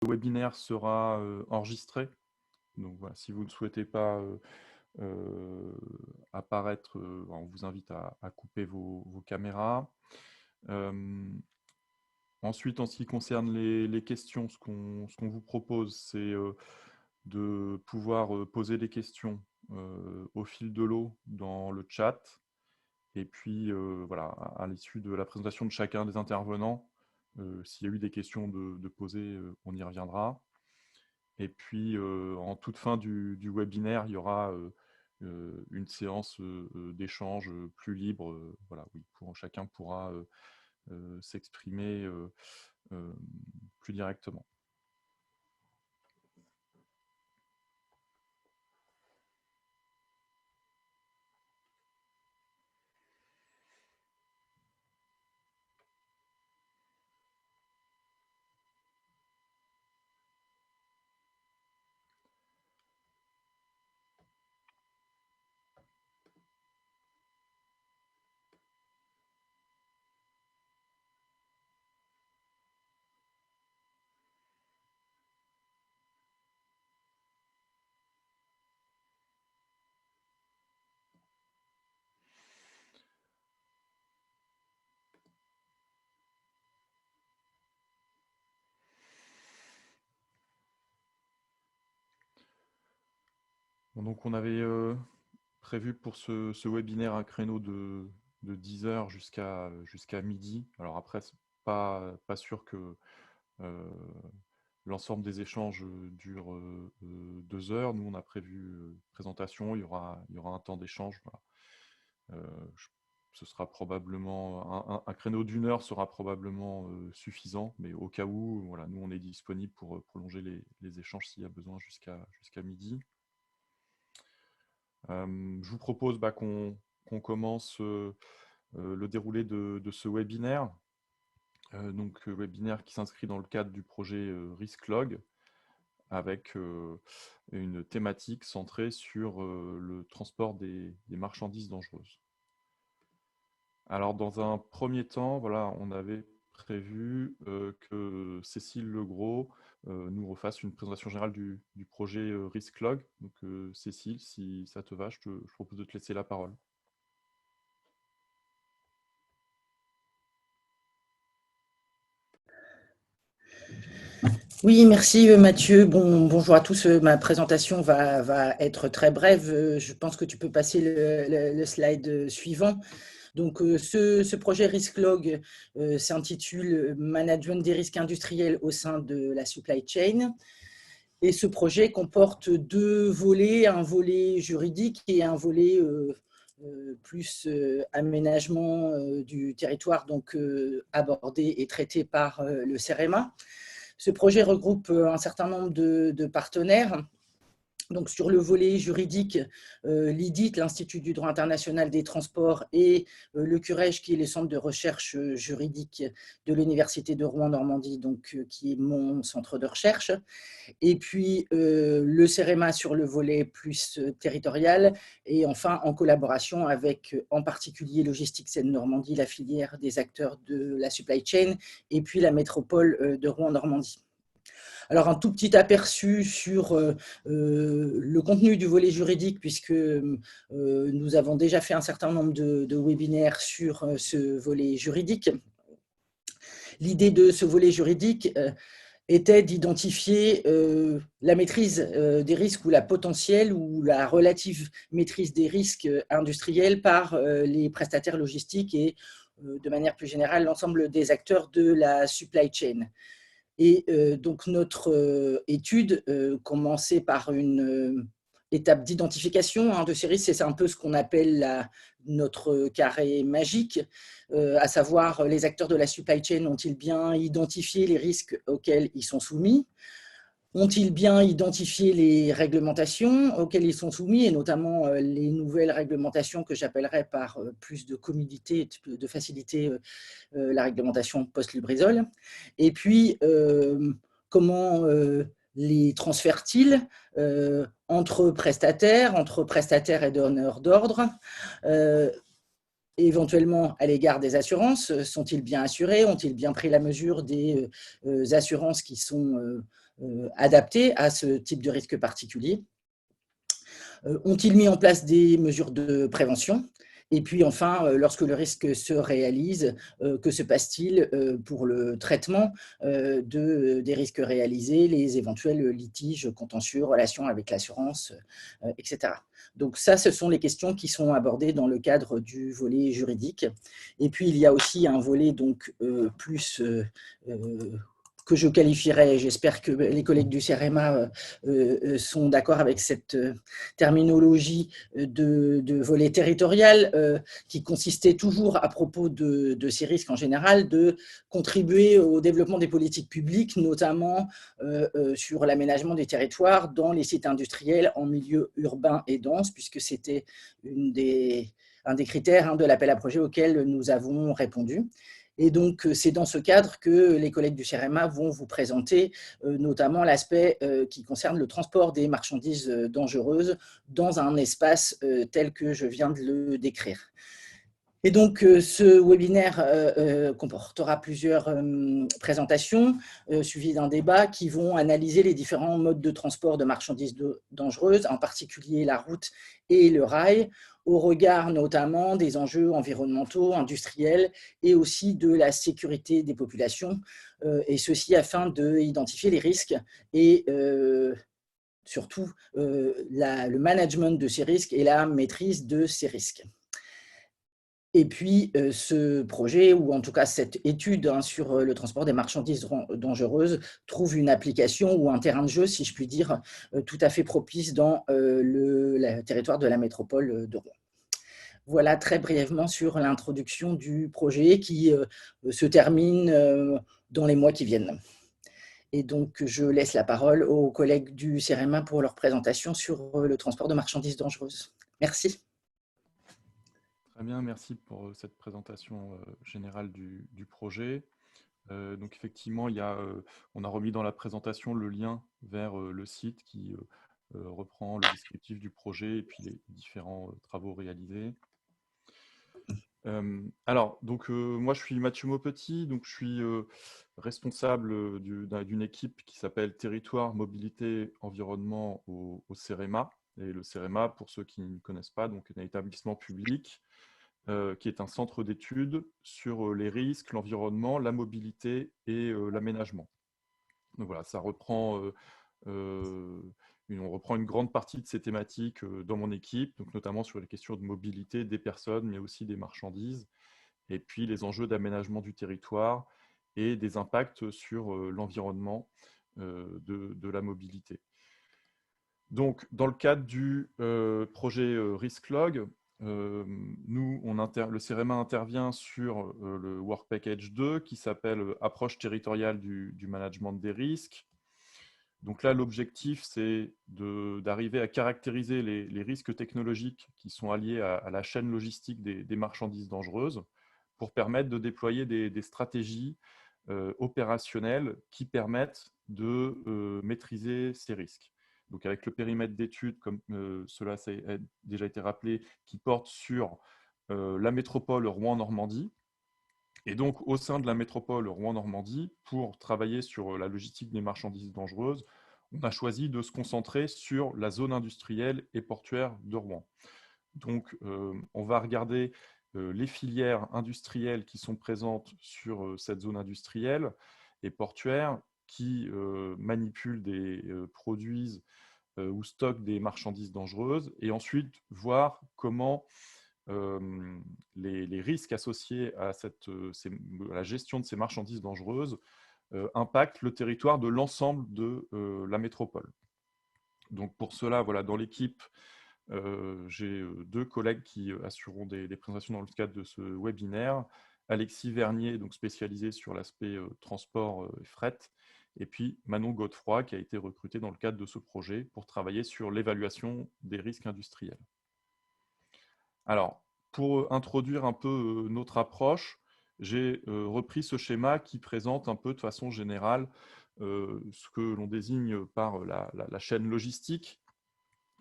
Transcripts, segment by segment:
webinaire sera enregistré. Donc voilà, si vous ne souhaitez pas apparaître, on vous invite à couper vos caméras. Ensuite, en ce qui concerne les questions, ce qu'on vous propose, c'est de pouvoir poser des questions au fil de l'eau dans le chat. Et puis, voilà, à l'issue de la présentation de chacun des intervenants, s'il y a eu des questions de poser, on y reviendra. Et puis, en toute fin du webinaire, il y aura une séance d'échange plus libre. Voilà, oui, chacun pourra s'exprimer plus directement. Bon, donc, on avait prévu pour ce webinaire un créneau de 10 heures jusqu'à midi. Alors après, c'est pas sûr que l'ensemble des échanges dure 2 heures. Nous, on a prévu présentation, il y aura un temps d'échange. Voilà. Ce sera probablement un créneau d'1 heure sera probablement suffisant, mais au cas où, voilà, nous on est disponible pour prolonger les échanges s'il y a besoin jusqu'à midi. Je vous propose qu'on commence le déroulé de ce webinaire. Donc, webinaire qui s'inscrit dans le cadre du projet RiskLog, avec une thématique centrée sur le transport des marchandises dangereuses. Alors, dans un premier temps, voilà, on avait prévu que Cécile Legros nous refasse une présentation générale du projet RiskLog. Donc, Cécile, si ça te va, je propose de te laisser la parole. Oui, merci Mathieu. Bonjour à tous. Ma présentation va être très brève. Je pense que tu peux passer le slide suivant. Donc, ce projet RiskLog s'intitule « Management des risques industriels au sein de la supply chain ». Et ce projet comporte 2 volets, un volet juridique et un volet plus aménagement du territoire, donc abordé et traité par le CEREMA. Ce projet regroupe un certain nombre de partenaires. Donc, sur le volet juridique, l'IDIT, l'Institut du droit international des transports, et le CUREJ, qui est le centre de recherche juridique de l'Université de Rouen-Normandie, donc qui est mon centre de recherche. Et puis le CEREMA sur le volet plus territorial, et enfin en collaboration avec en particulier Logistique Seine-Normandie, la filière des acteurs de la supply chain, et puis la métropole de Rouen-Normandie. Alors, un tout petit aperçu sur le contenu du volet juridique, puisque nous avons déjà fait un certain nombre de webinaires sur ce volet juridique. L'idée de ce volet juridique était d'identifier la maîtrise des risques, ou la potentielle ou la relative maîtrise des risques industriels par les prestataires logistiques et, de manière plus générale, l'ensemble des acteurs de la supply chain. Et donc, notre étude commençait par une étape d'identification de ces risques. C'est un peu ce qu'on appelle notre carré magique, à savoir, les acteurs de la supply chain ont-ils bien identifié les risques auxquels ils sont soumis ? Ont-ils bien identifié les réglementations auxquelles ils sont soumis, et notamment les nouvelles réglementations que j'appellerais par plus de commodité, de facilité, la réglementation post-Lubrizol? Et puis, comment les transfèrent-ils entre prestataires et donneurs d'ordre, éventuellement à l'égard des assurances? Sont-ils bien assurés? Ont-ils bien pris la mesure des assurances qui sont adaptés à ce type de risque particulier? Ont-ils mis en place des mesures de prévention? Et puis enfin, lorsque le risque se réalise, que se passe-t-il pour le traitement des risques réalisés, les éventuels litiges contentieux, relations avec l'assurance, etc. Donc ça, ce sont les questions qui sont abordées dans le cadre du volet juridique. Et puis il y a aussi un volet donc plus que je qualifierais, j'espère que les collègues du CEREMA sont d'accord avec cette terminologie de volet territorial, qui consistait toujours, à propos de ces risques en général, de contribuer au développement des politiques publiques, notamment sur l'aménagement des territoires dans les sites industriels en milieu urbain et dense, puisque c'était un des critères de l'appel à projet auquel nous avons répondu. Et donc, c'est dans ce cadre que les collègues du CEREMA vont vous présenter notamment l'aspect qui concerne le transport des marchandises dangereuses dans un espace tel que je viens de le décrire. Et donc, ce webinaire comportera plusieurs présentations suivies d'un débat qui vont analyser les différents modes de transport de marchandises dangereuses, en particulier la route et le rail, au regard notamment des enjeux environnementaux, industriels et aussi de la sécurité des populations, et ceci afin d'identifier les risques et surtout le management de ces risques et la maîtrise de ces risques. Et puis, ce projet, ou en tout cas cette étude sur le transport des marchandises dangereuses, trouve une application ou un terrain de jeu, si je puis dire, tout à fait propice dans le territoire de la métropole de Rouen. Voilà très brièvement sur l'introduction du projet qui se termine dans les mois qui viennent. Et donc, je laisse la parole aux collègues du CEREMA pour leur présentation sur le transport de marchandises dangereuses. Merci. Très bien, merci pour cette présentation générale du projet. Donc effectivement, on a remis dans la présentation le lien vers le site qui reprend le descriptif du projet et puis les différents travaux réalisés. Alors, donc moi je suis Mathieu Maupetit, donc je suis responsable d'une équipe qui s'appelle Territoire, Mobilité, Environnement au CEREMA. Et le CEREMA, pour ceux qui ne connaissent pas, donc est un établissement public qui est un centre d'études sur les risques, l'environnement, la mobilité et l'aménagement. Donc voilà, ça reprend, on reprend une grande partie de ces thématiques dans mon équipe, donc notamment sur les questions de mobilité des personnes, mais aussi des marchandises, et puis les enjeux d'aménagement du territoire et des impacts sur l'environnement de la mobilité. Donc, dans le cadre du projet RiskLog, le CEREMA intervient sur le Work Package 2 qui s'appelle Approche territoriale du management des risques. Donc là, l'objectif, c'est d'arriver à caractériser les risques technologiques qui sont alliés à la chaîne logistique des marchandises dangereuses pour permettre de déployer des stratégies opérationnelles qui permettent de maîtriser ces risques. Donc avec le périmètre d'études, comme cela a déjà été rappelé, qui porte sur la métropole Rouen-Normandie. Et donc, au sein de la métropole Rouen-Normandie, pour travailler sur la logistique des marchandises dangereuses, on a choisi de se concentrer sur la zone industrielle et portuaire de Rouen. Donc, on va regarder les filières industrielles qui sont présentes sur cette zone industrielle et portuaire, qui manipulent, produisent ou stockent des marchandises dangereuses, et ensuite voir comment les risques associés à la gestion de ces marchandises dangereuses impactent le territoire de l'ensemble de la métropole. Donc pour cela, voilà, dans l'équipe, j'ai deux collègues qui assureront des présentations dans le cadre de ce webinaire. Alexis Vernier, donc spécialisé sur l'aspect transport et fret, et puis Manon Godefroy, qui a été recruté dans le cadre de ce projet pour travailler sur l'évaluation des risques industriels. Alors, pour introduire un peu notre approche, j'ai repris ce schéma qui présente un peu de façon générale ce que l'on désigne par la chaîne logistique.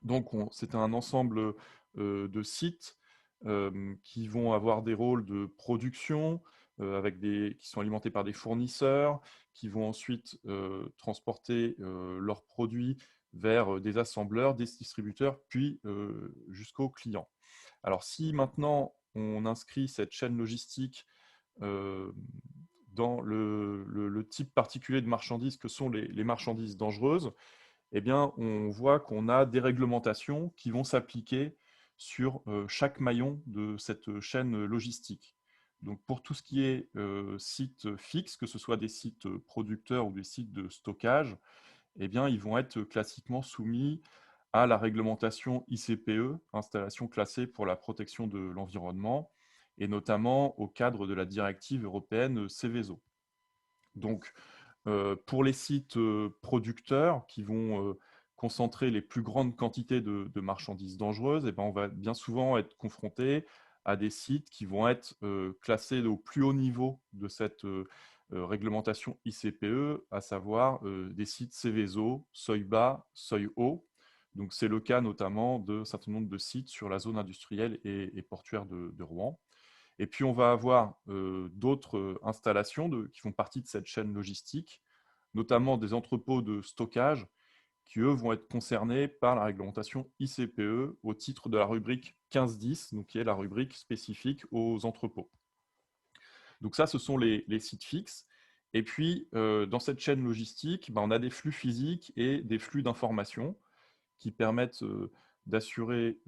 Donc, c'est un ensemble de sites qui vont avoir des rôles de production, qui sont alimentés par des fournisseurs, qui vont ensuite transporter leurs produits vers des assembleurs, des distributeurs, puis jusqu'aux clients. Alors si maintenant on inscrit cette chaîne logistique dans le type particulier de marchandises que sont les marchandises dangereuses, eh bien, on voit qu'on a des réglementations qui vont s'appliquer sur chaque maillon de cette chaîne logistique. Donc, pour tout ce qui est site fixe, que ce soit des sites producteurs ou des sites de stockage, eh bien, ils vont être classiquement soumis à la réglementation ICPE, installation classée pour la protection de l'environnement, et notamment au cadre de la directive européenne Seveso. Donc, pour les sites producteurs qui vont concentrer les plus grandes quantités de marchandises dangereuses, eh ben, on va bien souvent être confronté à des sites qui vont être classés au plus haut niveau de cette réglementation ICPE, à savoir des sites Seveso, seuil bas, seuil haut. Donc, c'est le cas notamment d'un certain nombre de sites sur la zone industrielle et portuaire de Rouen. Et puis, on va avoir d'autres installations qui font partie de cette chaîne logistique, notamment des entrepôts de stockage qui, eux, vont être concernés par la réglementation ICPE au titre de la rubrique 1510, donc qui est la rubrique spécifique aux entrepôts. Donc ça, ce sont les sites fixes. Et puis, dans cette chaîne logistique, on a des flux physiques et des flux d'informations qui permettent d'assurer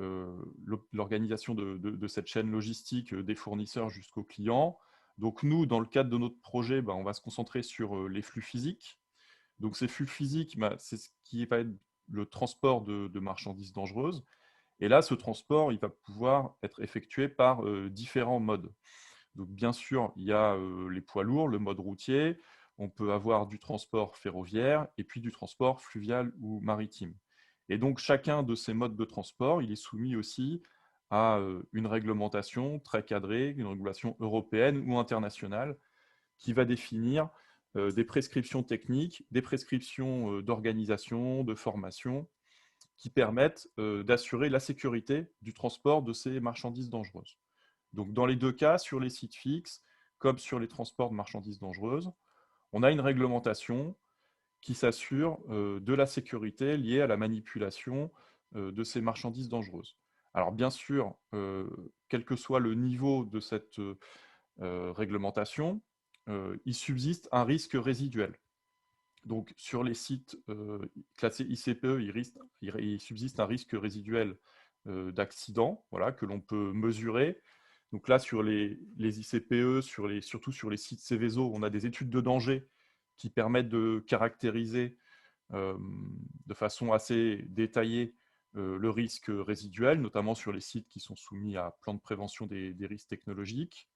l'organisation de cette chaîne logistique des fournisseurs jusqu'aux clients. Donc nous, dans le cadre de notre projet, on va se concentrer sur les flux physiques. Donc ces flux physiques, c'est ce qui va être le transport de marchandises dangereuses. Et là, ce transport, il va pouvoir être effectué par différents modes. Donc bien sûr, il y a les poids lourds, le mode routier, on peut avoir du transport ferroviaire et puis du transport fluvial ou maritime. Et donc chacun de ces modes de transport, il est soumis aussi à une réglementation très cadrée, une régulation européenne ou internationale qui va définir des prescriptions techniques, des prescriptions d'organisation, de formation, qui permettent d'assurer la sécurité du transport de ces marchandises dangereuses. Donc, dans les deux cas, sur les sites fixes comme sur les transports de marchandises dangereuses, on a une réglementation qui s'assure de la sécurité liée à la manipulation de ces marchandises dangereuses. Alors, bien sûr, quel que soit le niveau de cette réglementation, il subsiste un risque résiduel. Donc, sur les sites classés ICPE, il subsiste un risque résiduel d'accident, voilà, que l'on peut mesurer. Donc là, sur les ICPE, surtout sur les sites Céveso, on a des études de danger qui permettent de caractériser de façon assez détaillée le risque résiduel, notamment sur les sites qui sont soumis à plan de prévention des risques technologiques.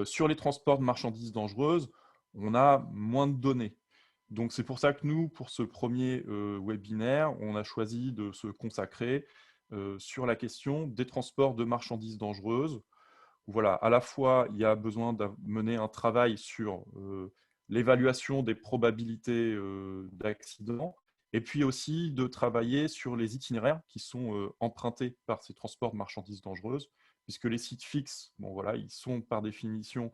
Sur les transports de marchandises dangereuses, on a moins de données. Donc c'est pour ça que nous, pour ce premier webinaire, on a choisi de se consacrer sur la question des transports de marchandises dangereuses. Voilà, à la fois, il y a besoin de mener un travail sur l'évaluation des probabilités d'accident, et puis aussi de travailler sur les itinéraires qui sont empruntés par ces transports de marchandises dangereuses, puisque les sites fixes, voilà, ils sont par définition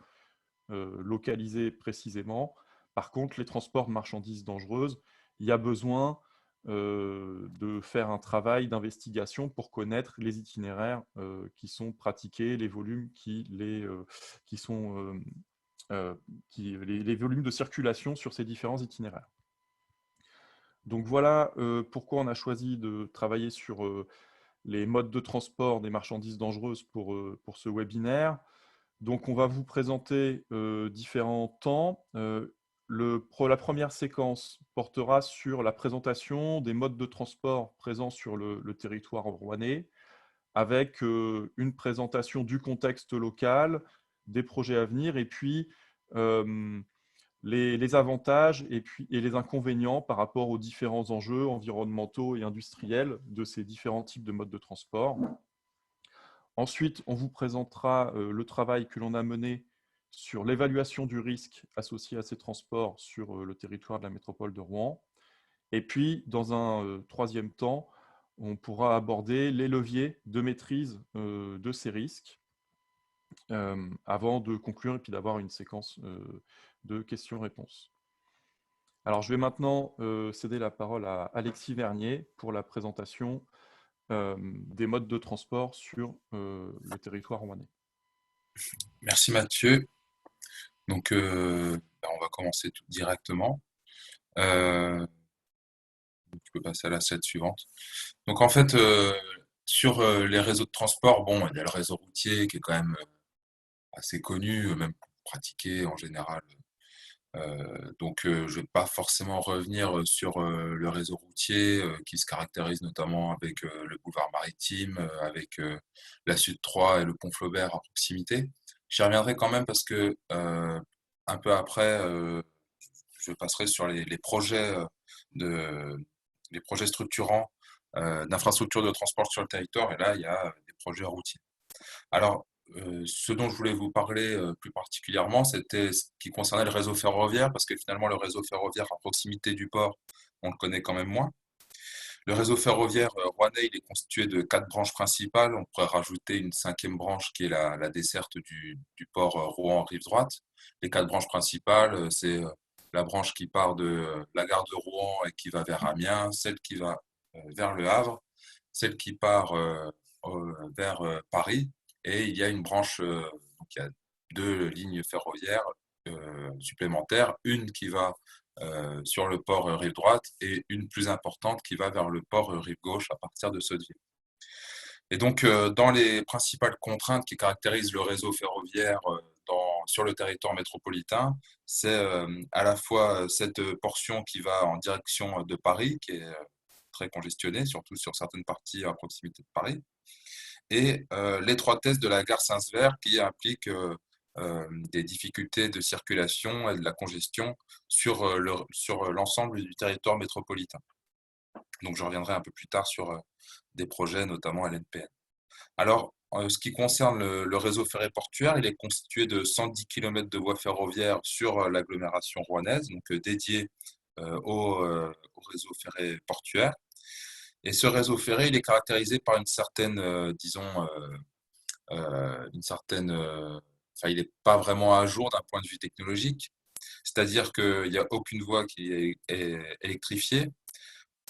localisés précisément. Par contre, les transports de marchandises dangereuses, il y a besoin de faire un travail d'investigation pour connaître les itinéraires qui sont pratiqués, les volumes les volumes de circulation sur ces différents itinéraires. Donc voilà pourquoi on a choisi de travailler sur les modes de transport des marchandises dangereuses pour ce webinaire. Donc on va vous présenter différents temps. La première séquence portera sur la présentation des modes de transport présents sur le territoire rouennais, avec une présentation du contexte local, des projets à venir, et puis les avantages et les inconvénients par rapport aux différents enjeux environnementaux et industriels de ces différents types de modes de transport. Ensuite, on vous présentera le travail que l'on a mené sur l'évaluation du risque associé à ces transports sur le territoire de la métropole de Rouen. Et puis, dans un troisième temps, on pourra aborder les leviers de maîtrise de ces risques. avant de conclure et puis d'avoir une séquence de questions-réponses. Alors, je vais maintenant céder la parole à Alexis Vernier pour la présentation des modes de transport sur le territoire rouennais. Merci Mathieu. Donc, on va commencer tout directement. Tu peux passer à la slide suivante. Donc, en fait, sur les réseaux de transport, bon, il y a le réseau routier qui est quand même assez connu, même pratiqué en général. Donc, je ne vais pas forcément revenir sur le réseau routier qui se caractérise notamment avec le boulevard maritime, avec la Sud 3 et le pont Flaubert à proximité. J'y reviendrai quand même parce que un peu après, je passerai sur les projets de, les projets structurants d'infrastructures de transport sur le territoire. Et là, il y a des projets routiers. Alors, ce dont je voulais vous parler plus particulièrement, c'était ce qui concernait le réseau ferroviaire, parce que finalement, le réseau ferroviaire à proximité du port, on le connaît quand même moins. Le réseau ferroviaire rouennais, il est constitué de 4 branches principales. On pourrait rajouter une 5e branche qui est la desserte du port Rouen-Rive Droite. Les 4 branches principales, c'est la branche qui part de la gare de Rouen et qui va vers Amiens, celle qui va vers Le Havre, celle qui part vers Paris, et il y a une branche, donc il y a 2 lignes ferroviaires supplémentaires, une qui va sur le port rive droite et une plus importante qui va vers le port rive gauche à partir de Sotteville. Et donc, dans les principales contraintes qui caractérisent le réseau ferroviaire sur le territoire métropolitain, c'est à la fois cette portion qui va en direction de Paris, qui est très congestionnée, surtout sur certaines parties à proximité de Paris, et l'étroitesse de la gare Saint-Sever qui implique des difficultés de circulation et de la congestion sur l'ensemble du territoire métropolitain. Donc je reviendrai un peu plus tard sur des projets, notamment LNPN. Alors, ce qui concerne le réseau ferré portuaire, il est constitué de 110 km de voies ferroviaires sur l'agglomération rouennaise, donc dédiées au réseau ferré portuaire. Et ce réseau ferré, il est caractérisé par une certaine, disons, enfin, il n'est pas vraiment à jour d'un point de vue technologique. C'est-à-dire qu'il n'y a aucune voie qui est électrifiée.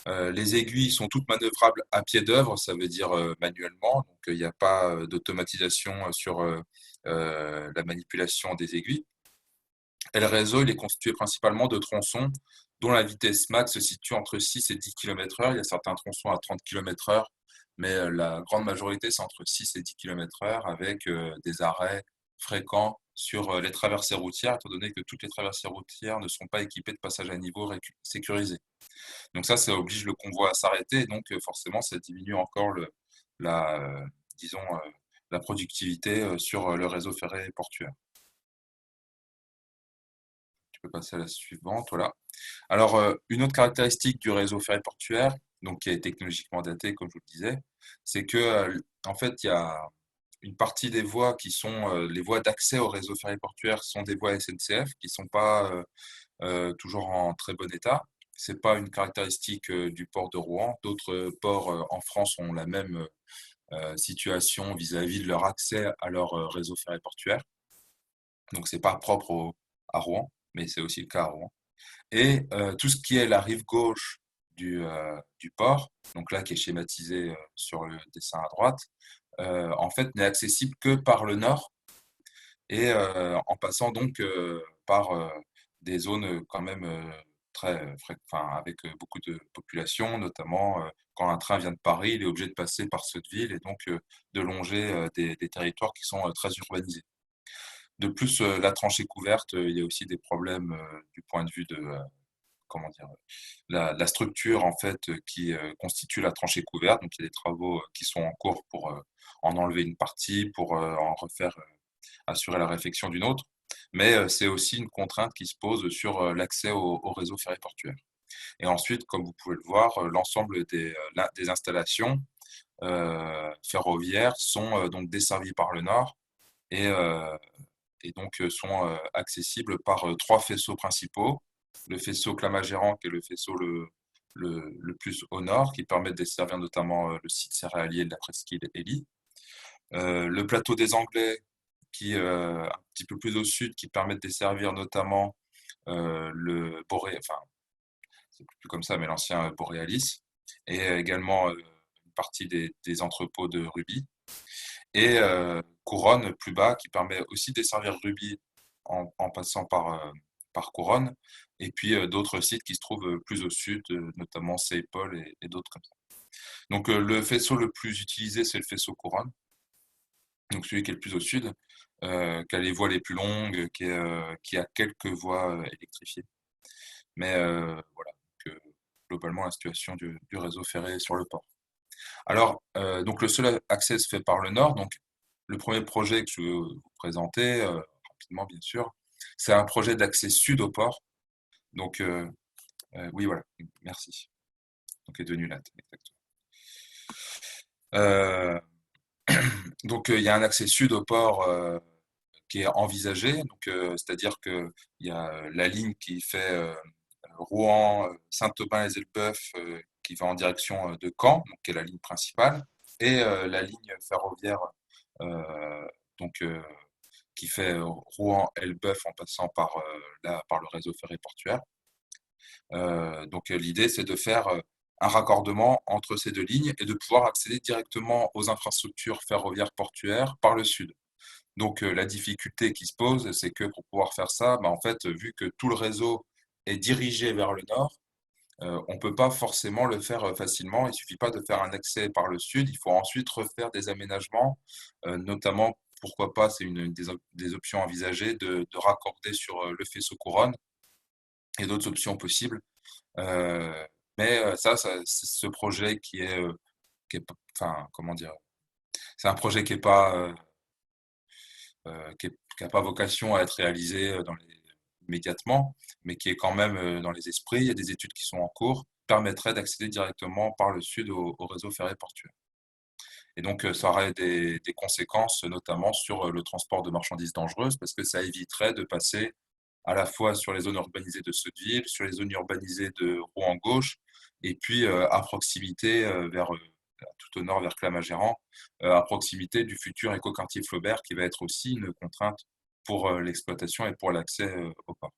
Les aiguilles sont toutes manœuvrables à pied d'œuvre, ça veut dire manuellement. Donc, il n'y a pas d'automatisation sur la manipulation des aiguilles. Et le réseau, il est constitué principalement de tronçons dont la vitesse max se situe entre 6 et 10 km/h. Il y a certains tronçons à 30 km/h, mais la grande majorité, c'est entre 6 et 10 km/h avec des arrêts fréquents sur les traversées routières, étant donné que toutes les traversées routières ne sont pas équipées de passages à niveau sécurisés. Donc ça oblige le convoi à s'arrêter, et donc forcément, ça diminue encore la, disons, la productivité sur le réseau ferré portuaire. Tu peux passer à la suivante, voilà. Alors, une autre caractéristique du réseau ferré portuaire, donc qui est technologiquement daté, comme je vous le disais, c'est que en fait, il y a une partie des voies qui sont les voies d'accès au réseau ferré portuaire sont des voies SNCF qui ne sont pas toujours en très bon état. C'est pas une caractéristique du port de Rouen. D'autres ports en France ont la même situation vis-à-vis de leur accès à leur réseau ferré portuaire. Donc, c'est pas propre à Rouen, mais c'est aussi le cas à Rouen. Et tout ce qui est la rive gauche du port, donc là qui est schématisé sur le dessin à droite, en fait n'est accessible que par le nord et en passant donc par des zones quand même enfin, avec beaucoup de population, notamment quand un train vient de Paris, il est obligé de passer par Sotteville et donc de longer des territoires qui sont très urbanisés. De plus, la tranchée couverte, il y a aussi des problèmes du point de vue de comment dire, la structure en fait qui constitue la tranchée couverte. Donc il y a des travaux qui sont en cours pour en enlever une partie, pour en refaire, assurer la réfection d'une autre. Mais c'est aussi une contrainte qui se pose sur l'accès au réseau ferré portuaire. Et ensuite, comme vous pouvez le voir, l'ensemble des installations ferroviaires sont donc desservies par le nord et, et donc sont accessibles par 3 faisceaux principaux. Le faisceau Clamagérant, qui est le faisceau le plus au nord, qui permet de desservir notamment le site céréalier de la presqu'île Élie. Le plateau des Anglais, un petit peu plus au sud, qui permet de desservir notamment le enfin, c'est plus comme ça, mais l'ancien Borealis, et également une partie des entrepôts de Ruby, et Couronne plus bas, qui permet aussi de desservir Ruby en passant par Couronne, et puis d'autres sites qui se trouvent plus au sud, notamment Saint-Paul et d'autres comme ça. Donc le faisceau le plus utilisé, c'est le faisceau Couronne, donc celui qui est le plus au sud, qui a les voies les plus longues, qui a quelques voies électrifiées. Mais voilà, donc, globalement, la situation du réseau ferré sur le port. Alors, donc le seul accès se fait par le nord. Donc, le premier projet que je veux vous présenter, rapidement bien sûr, c'est un projet d'accès sud au port. Donc, oui, voilà, merci. Donc, est devenu là, exactement. Donc, il y a un accès sud au port qui est envisagé. Donc, c'est-à-dire qu'il y a la ligne qui fait Rouen, Saint-Aubin-les-Elbeuf, qui va en direction de Caen, donc qui est la ligne principale, et la ligne ferroviaire donc, qui fait Rouen-Elbeuf en passant par le réseau ferré portuaire. Donc l'idée, c'est de faire un raccordement entre ces deux lignes et de pouvoir accéder directement aux infrastructures ferroviaires portuaires par le sud. Donc la difficulté qui se pose, c'est que pour pouvoir faire ça, en fait, vu que tout le réseau est dirigé vers le nord, on ne peut pas forcément le faire facilement. Il ne suffit pas de faire un accès par le sud, il faut ensuite refaire des aménagements, notamment, pourquoi pas, c'est une des options envisagées, de raccorder sur le faisceau Couronne et d'autres options possibles. Mais c'est ce projet enfin, comment dire, c'est un projet qui n'a pas vocation à être réalisé immédiatement, mais qui est quand même dans les esprits. Il y a des études qui sont en cours, permettraient d'accéder directement par le sud au réseau ferré portuaire. Et donc, ça aurait des conséquences, notamment sur le transport de marchandises dangereuses, parce que ça éviterait de passer à la fois sur les zones urbanisées de Sotteville, sur les zones urbanisées de Rouen-Gauche, et puis à proximité, tout au nord, vers Clamart-Gérant, à proximité du futur écoquartier Flaubert, qui va être aussi une contrainte pour l'exploitation et pour l'accès au port.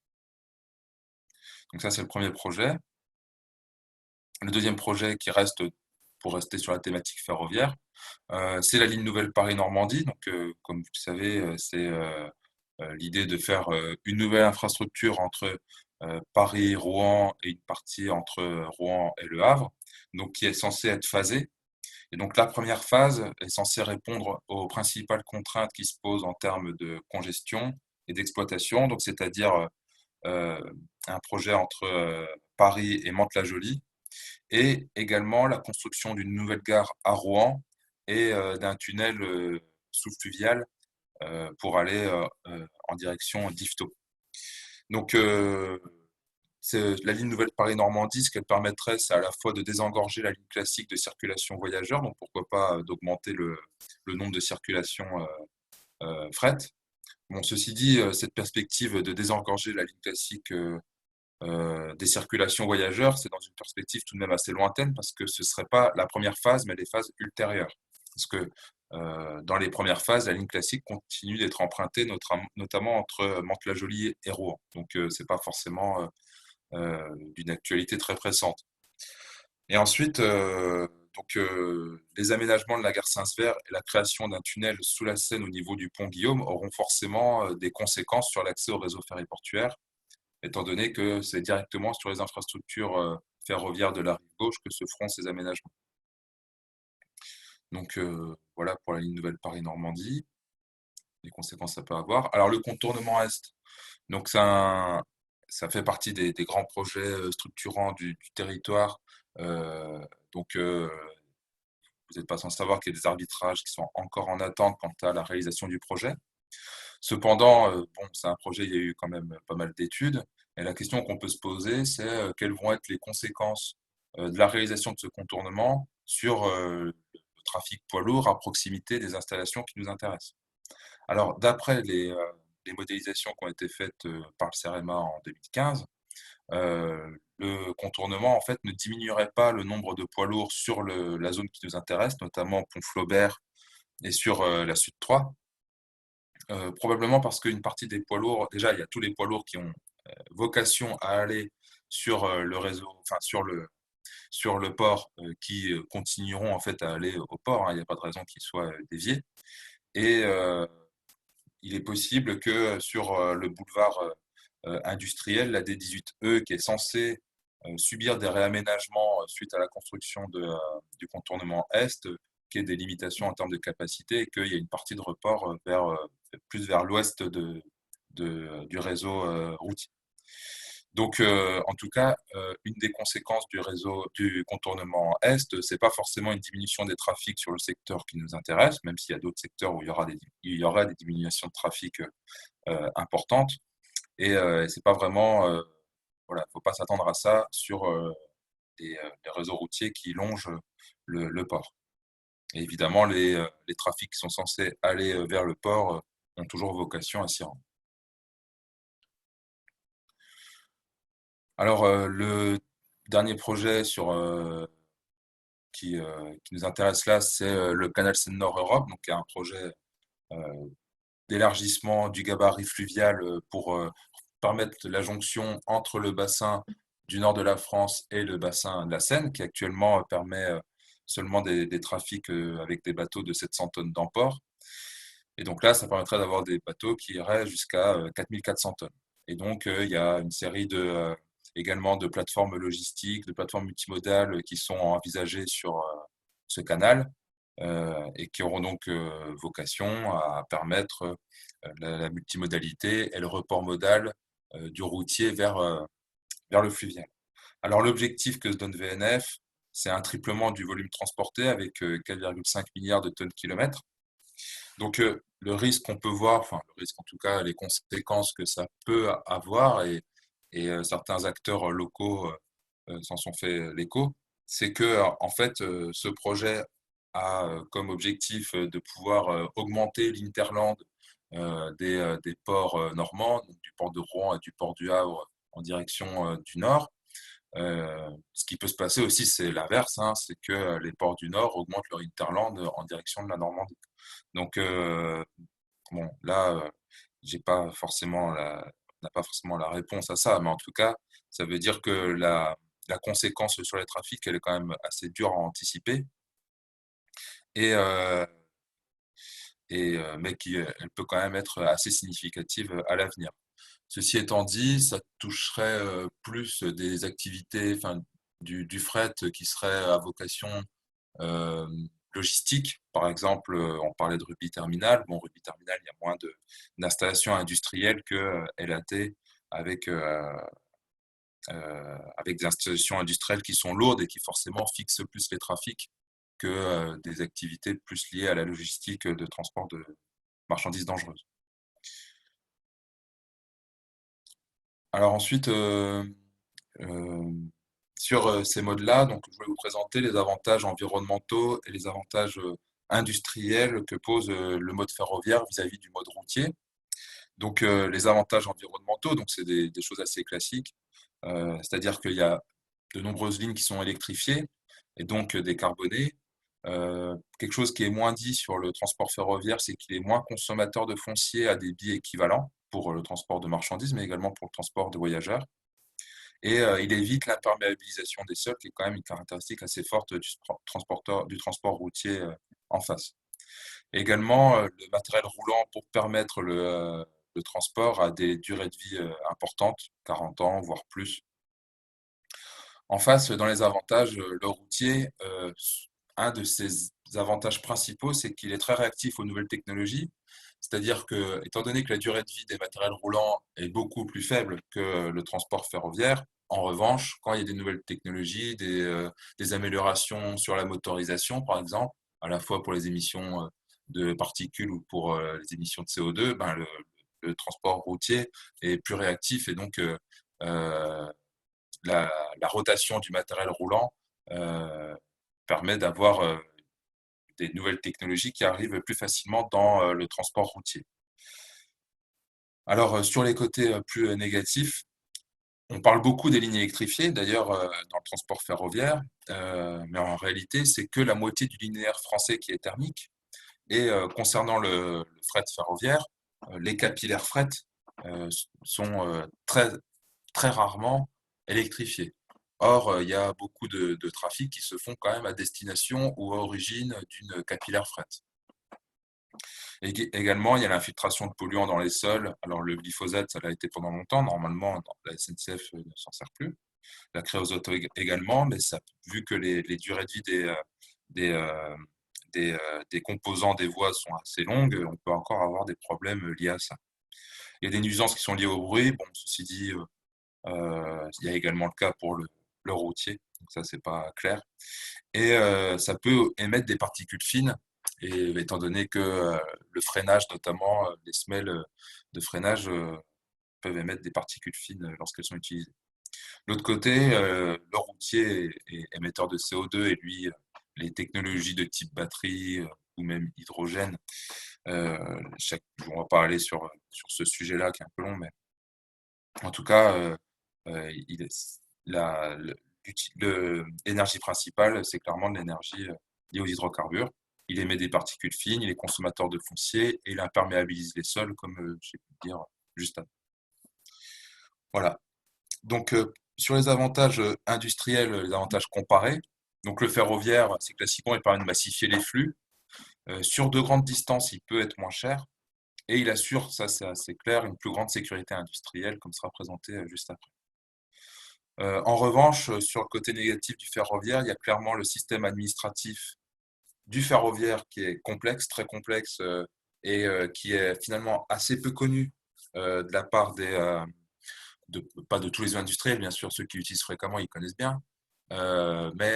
Donc ça, c'est le premier projet. Le deuxième projet qui reste, pour rester sur la thématique ferroviaire, c'est la ligne nouvelle Paris-Normandie. Donc, comme vous le savez, c'est l'idée de faire une nouvelle infrastructure entre Paris, Rouen et une partie entre Rouen et Le Havre, donc qui est censée être phasée. Et donc la première phase est censée répondre aux principales contraintes qui se posent en termes de congestion et d'exploitation, donc c'est-à-dire un projet entre Paris et Mantes-la-Jolie, et également la construction d'une nouvelle gare à Rouen et d'un tunnel sous-fluvial pour aller en direction d'Yvetot. Donc, la ligne nouvelle Paris-Normandie, ce qu'elle permettrait, c'est à la fois de désengorger la ligne classique de circulation voyageurs, donc pourquoi pas d'augmenter le nombre de circulations fret. Bon, ceci dit, cette perspective de désengorger la ligne classique des circulations voyageurs, c'est dans une perspective tout de même assez lointaine, parce que ce ne serait pas la première phase, mais les phases ultérieures. Parce que dans les premières phases, la ligne classique continue d'être empruntée, notamment entre Mantes-la-Jolie et Rouen. Donc, ce n'est pas forcément d'une actualité très pressante. Et ensuite, les aménagements de la gare Saint-Sever et la création d'un tunnel sous la Seine au niveau du pont Guillaume auront forcément des conséquences sur l'accès au réseau ferré portuaire, étant donné que c'est directement sur les infrastructures ferroviaires de la rive gauche que se feront ces aménagements. Donc voilà pour la ligne nouvelle Paris-Normandie, les conséquences que ça peut avoir. Alors le contournement Est, donc ça fait partie des grands projets structurants du territoire. Donc vous n'êtes pas sans savoir qu'il y a des arbitrages qui sont encore en attente quant à la réalisation du projet. Cependant, c'est un projet, il y a eu quand même pas mal d'études. Et la question qu'on peut se poser, c'est quelles vont être les conséquences de la réalisation de ce contournement sur le trafic poids lourd à proximité des installations qui nous intéressent. Alors, d'après les modélisations qui ont été faites par le CEREMA en 2015, le contournement en fait ne diminuerait pas le nombre de poids lourds sur la zone qui nous intéresse, notamment Pont Flaubert et sur la Sud 3. Probablement parce qu'une partie des poids lourds, déjà, il y a tous les poids lourds qui ont vocation à aller sur le réseau, enfin sur le port, qui continueront en fait à aller au port, hein. Il n'y a pas de raison qu'ils soient déviés. Et il est possible que sur le boulevard industriel, la D18E, qui est censée subir des réaménagements suite à la construction du contournement Est, qu'il y ait des limitations en termes de capacité et qu'il y ait une partie de report plus vers l'ouest du réseau routier. Donc, en tout cas, une des conséquences du réseau du contournement Est, c'est pas forcément une diminution des trafics sur le secteur qui nous intéresse, même s'il y a d'autres secteurs où il y aura des diminutions de trafic importantes. Et c'est pas vraiment, voilà, faut pas s'attendre à ça sur les réseaux routiers qui longent le port. Et évidemment, les trafics qui sont censés aller vers le port ont toujours vocation à s'y rendre. Alors, le dernier projet qui nous intéresse là, c'est le canal Seine-Nord-Europe, donc qui est un projet d'élargissement du gabarit fluvial pour permettre la jonction entre le bassin du nord de la France et le bassin de la Seine, qui actuellement permet seulement des trafics avec des bateaux de 700 tonnes d'emport. Et donc là, ça permettrait d'avoir des bateaux qui iraient jusqu'à 4400 tonnes. Et donc, il y a une série également de plateformes logistiques, de plateformes multimodales qui sont envisagées sur ce canal et qui auront donc vocation à permettre la multimodalité et le report modal du routier vers le fluvial. Alors l'objectif que se donne VNF, c'est un triplement du volume transporté avec 4,5 milliards de tonnes kilomètres. Donc le risque qu'on peut voir, enfin le risque en tout cas, les conséquences que ça peut avoir, et certains acteurs locaux s'en sont fait l'écho, c'est que en fait ce projet a comme objectif de pouvoir augmenter l'interland des ports normands, donc du port de Rouen et du port du Havre en direction du nord. Ce qui peut se passer aussi, c'est l'inverse, hein, c'est que les ports du nord augmentent leur hinterland en direction de la Normandie. Donc, bon, là, j'ai pas forcément on n'a pas forcément la réponse à ça, mais en tout cas, ça veut dire que la conséquence sur les trafics, elle est quand même assez dure à anticiper, et, mais elle peut quand même être assez significative à l'avenir. Ceci étant dit, ça toucherait plus des activités, enfin, du fret qui serait à vocation euh, logistique. Par exemple, on parlait de Rugby Terminal. Bon, Rugby Terminal, il y a moins d'installations industrielles que LAT avec, avec des installations industrielles qui sont lourdes et qui forcément fixent plus les trafics que des activités plus liées à la logistique de transport de marchandises dangereuses. Alors ensuite, sur ces modes-là, donc je vais vous présenter les avantages environnementaux et les avantages industriels que pose le mode ferroviaire vis-à-vis du mode routier. Donc les avantages environnementaux, donc c'est des choses assez classiques, c'est-à-dire qu'il y a de nombreuses lignes qui sont électrifiées et donc décarbonées. Quelque chose qui est moins dit sur le transport ferroviaire, c'est qu'il est moins consommateur de foncier à des débits équivalents pour le transport de marchandises, mais également pour le transport de voyageurs. Et il évite l'imperméabilisation des sols, qui est quand même une caractéristique assez forte du transport routier en face. Et également, le matériel roulant pour permettre le transport a des durées de vie importantes, 40 ans, voire plus. En face, dans les avantages, le routier, un de ses avantages principaux, c'est qu'il est très réactif aux nouvelles technologies. C'est-à-dire que, étant donné que la durée de vie des matériels roulants est beaucoup plus faible que le transport ferroviaire, en revanche, quand il y a des nouvelles technologies, des améliorations sur la motorisation, par exemple, à la fois pour les émissions de particules ou pour les émissions de CO2, ben le transport routier est plus réactif et donc euh, la rotation du matériel roulant permet d'avoir des nouvelles technologies qui arrivent plus facilement dans le transport routier. Alors, sur les côtés plus négatifs, on parle beaucoup des lignes électrifiées, d'ailleurs, dans le transport ferroviaire, mais en réalité, c'est que la moitié du linéaire français qui est thermique. Et concernant le fret ferroviaire, les capillaires fret sont très, très rarement électrifiés. Or, il y a beaucoup de trafics qui se font quand même à destination ou à origine d'une capillaire fret. Et également, il y a l'infiltration de polluants dans les sols. Alors, le glyphosate, ça l'a été pendant longtemps. Normalement, la SNCF ne s'en sert plus. La créosote également, mais ça, vu que les durées de vie des, euh, des composants des voies sont assez longues, on peut encore avoir des problèmes liés à ça. Il y a des nuisances qui sont liées au bruit. Bon, ceci dit, il y a également le cas pour le routier, donc ça, c'est pas clair. Et ça peut émettre des particules fines. Et étant donné que le freinage, notamment les semelles de freinage, peuvent émettre des particules fines lorsqu'elles sont utilisées. De l'autre côté, le routier est émetteur de CO2 et lui, les technologies de type batterie ou même hydrogène, on va pas aller sur ce sujet-là qui est un peu long, mais en tout cas, l'énergie principale, c'est clairement de l'énergie liée aux hydrocarbures. Il émet des particules fines, il est consommateur de foncier et il imperméabilise les sols, comme j'ai pu le dire juste avant. Voilà. Donc, sur les avantages industriels, les avantages comparés, donc le ferroviaire, c'est classiquement, il permet de massifier les flux. Sur de grandes distances, il peut être moins cher. Et il assure, ça c'est assez clair, une plus grande sécurité industrielle, comme sera présenté juste après. En revanche, sur le côté négatif du ferroviaire, il y a clairement le système administratif du ferroviaire qui est complexe, très complexe, et qui est finalement assez peu connu de la part pas de tous les industriels, bien sûr, ceux qui l'utilisent fréquemment, ils connaissent bien. Mais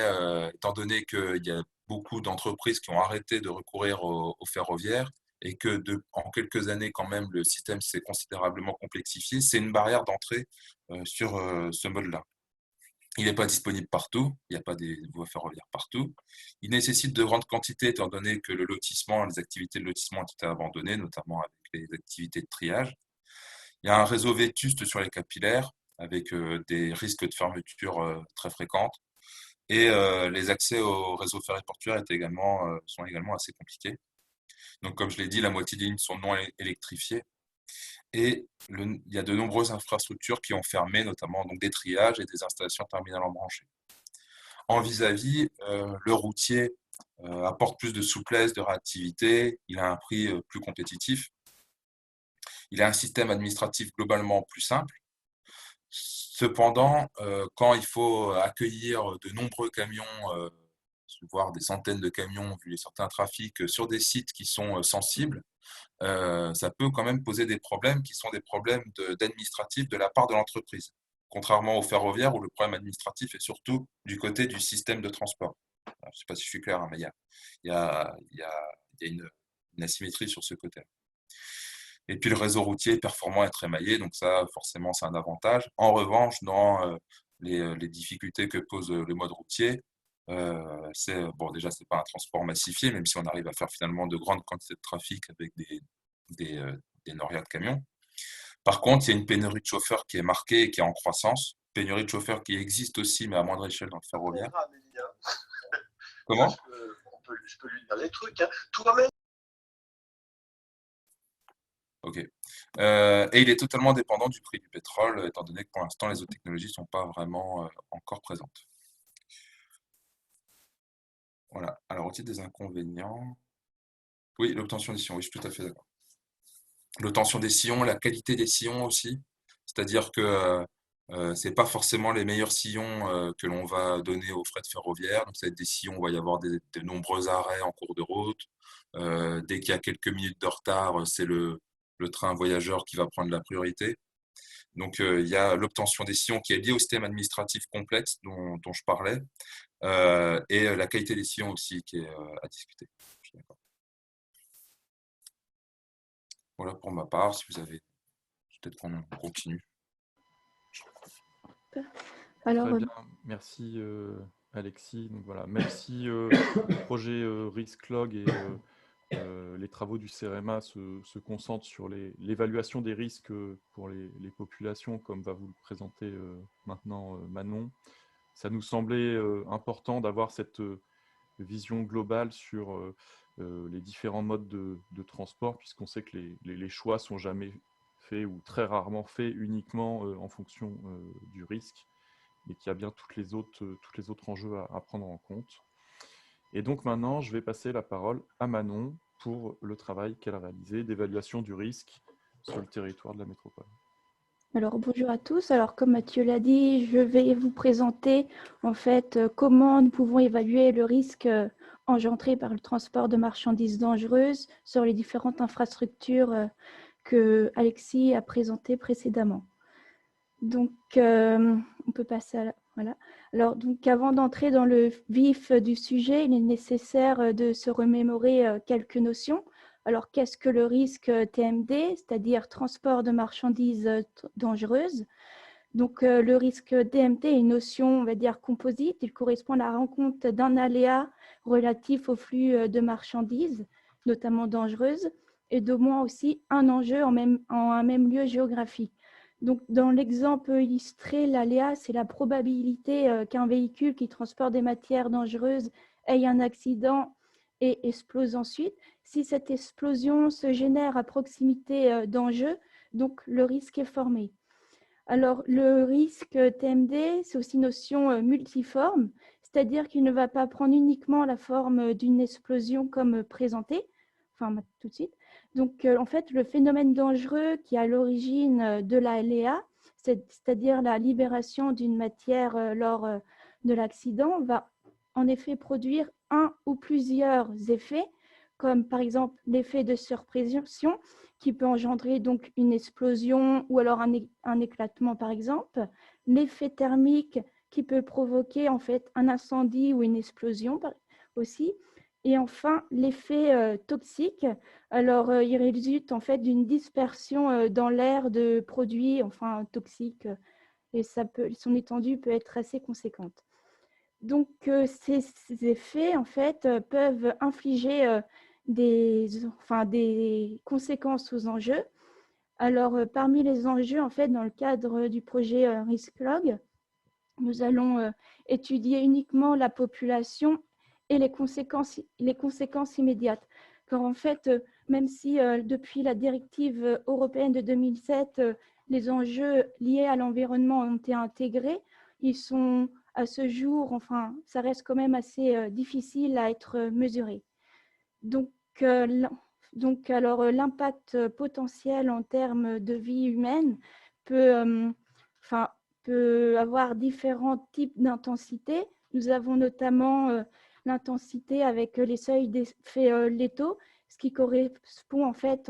étant donné qu'il y a beaucoup d'entreprises qui ont arrêté de recourir au ferroviaire et que en quelques années, quand même, le système s'est considérablement complexifié, c'est une barrière d'entrée sur ce mode-là. Il n'est pas disponible partout, il n'y a pas des voies ferroviaires partout. Il nécessite de grandes quantités, étant donné que le lotissement, les activités de lotissement ont été abandonnées, notamment avec les activités de triage. Il y a un réseau vétuste sur les capillaires, avec des risques de fermeture très fréquentes. Et les accès au réseau ferré portuaire sont également assez compliqués. Donc, comme je l'ai dit, la moitié des lignes sont non électrifiées. Et il y a de nombreuses infrastructures qui ont fermé, notamment donc, des triages et des installations terminales embranchées. En vis-à-vis, le routier apporte plus de souplesse, de réactivité, il a un prix plus compétitif, il a un système administratif globalement plus simple. Cependant, quand il faut accueillir de nombreux camions, voire des centaines de camions, vu certains trafics, sur des sites qui sont sensibles, ça peut quand même poser des problèmes qui sont des problèmes d'administratif de la part de l'entreprise. Contrairement au ferroviaire où le problème administratif est surtout du côté du système de transport. Alors, je ne sais pas si je suis clair, hein, mais il y a une asymétrie sur ce côté. Et puis le réseau routier est performant et très maillé, donc ça, forcément, c'est un avantage. En revanche, dans les difficultés que pose le mode routier, bon, déjà, c'est pas un transport massifié, même si on arrive à faire finalement de grandes quantités de trafic avec des norias de camions. Par contre, il y a une pénurie de chauffeurs qui est marquée et qui est en croissance. Pénurie de chauffeurs qui existe aussi, mais à moindre échelle dans le ferroviaire. Comment? Je peux lui dire des trucs. Hein. Toi-même. Ok. Et il est totalement dépendant du prix du pétrole, étant donné que pour l'instant, les autres technologies ne sont pas vraiment encore présentes. Voilà. Alors, au titre des inconvénients. Oui, l'obtention des sillons, oui, je suis tout à fait d'accord. L'obtention des sillons, la qualité des sillons aussi. C'est-à-dire que ce n'est pas forcément les meilleurs sillons que l'on va donner aux frais de ferroviaire. Donc, ça va être des sillons où il va y avoir de nombreux arrêts en cours de route. Dès qu'il y a quelques minutes de retard, c'est le train voyageur qui va prendre la priorité. Donc, il y a l'obtention des sillons qui est liée au système administratif complexe dont je parlais, et la qualité des sillons aussi qui est à discuter. Je suis d'accord. Voilà pour ma part. Si vous avez, peut-être qu'on continue. Alors, Très bien, merci Alexis. Donc, voilà. Même si le projet RISC-Log et les travaux du CEREMA se concentrent sur l'évaluation des risques pour les populations, comme va vous le présenter maintenant Manon, ça nous semblait important d'avoir cette vision globale sur les différents modes de transport, puisqu'on sait que les choix sont jamais faits ou très rarement faits uniquement en fonction du risque, mais qu'il y a bien tous les autres enjeux à prendre en compte. Et donc maintenant, je vais passer la parole à Manon pour le travail qu'elle a réalisé d'évaluation du risque sur le territoire de la métropole. Alors bonjour à tous. Alors comme Mathieu l'a dit, je vais vous présenter en fait comment nous pouvons évaluer le risque engendré par le transport de marchandises dangereuses sur les différentes infrastructures que Alexis a présentées précédemment. Donc on peut passer à voilà. Alors donc avant d'entrer dans le vif du sujet, il est nécessaire de se remémorer quelques notions. Alors, qu'est-ce que le risque TMD, c'est-à-dire transport de marchandises dangereuses? Donc, le risque TMD est une notion, on va dire, composite. Il correspond à la rencontre d'un aléa relatif au flux de marchandises, notamment dangereuses, et d'au moins aussi un enjeu en un même lieu géographique. Donc, dans l'exemple illustré, l'aléa, c'est la probabilité qu'un véhicule qui transporte des matières dangereuses ait un accident et explose ensuite. Si cette explosion se génère à proximité d'enjeux, donc le risque est formé. Alors, le risque TMD, c'est aussi une notion multiforme, c'est-à-dire qu'il ne va pas prendre uniquement la forme d'une explosion comme présenté, enfin tout de suite. Donc, en fait, le phénomène dangereux qui est à l'origine de la LEA, c'est-à-dire la libération d'une matière lors de l'accident, va en effet produire un ou plusieurs effets, comme par exemple l'effet de surpression, qui peut engendrer donc une explosion ou alors un éclatement par exemple, l'effet thermique qui peut provoquer en fait un incendie ou une explosion aussi, et enfin l'effet toxique. Alors il résulte en fait d'une dispersion dans l'air de produits enfin toxiques et son étendue peut être assez conséquente. Donc, ces effets, en fait, peuvent infliger des conséquences aux enjeux. Alors, parmi les enjeux, en fait, dans le cadre du projet RiskLog, nous allons étudier uniquement la population et les conséquences immédiates. Car en fait, même si depuis la directive européenne de 2007, les enjeux liés à l'environnement ont été intégrés, ils sont à ce jour, enfin, ça reste quand même assez difficile à être mesuré. Donc alors, l'impact potentiel en termes de vie humaine peut avoir différents types d'intensité. Nous avons notamment l'intensité avec les seuils d'effets létaux, ce qui correspond en fait,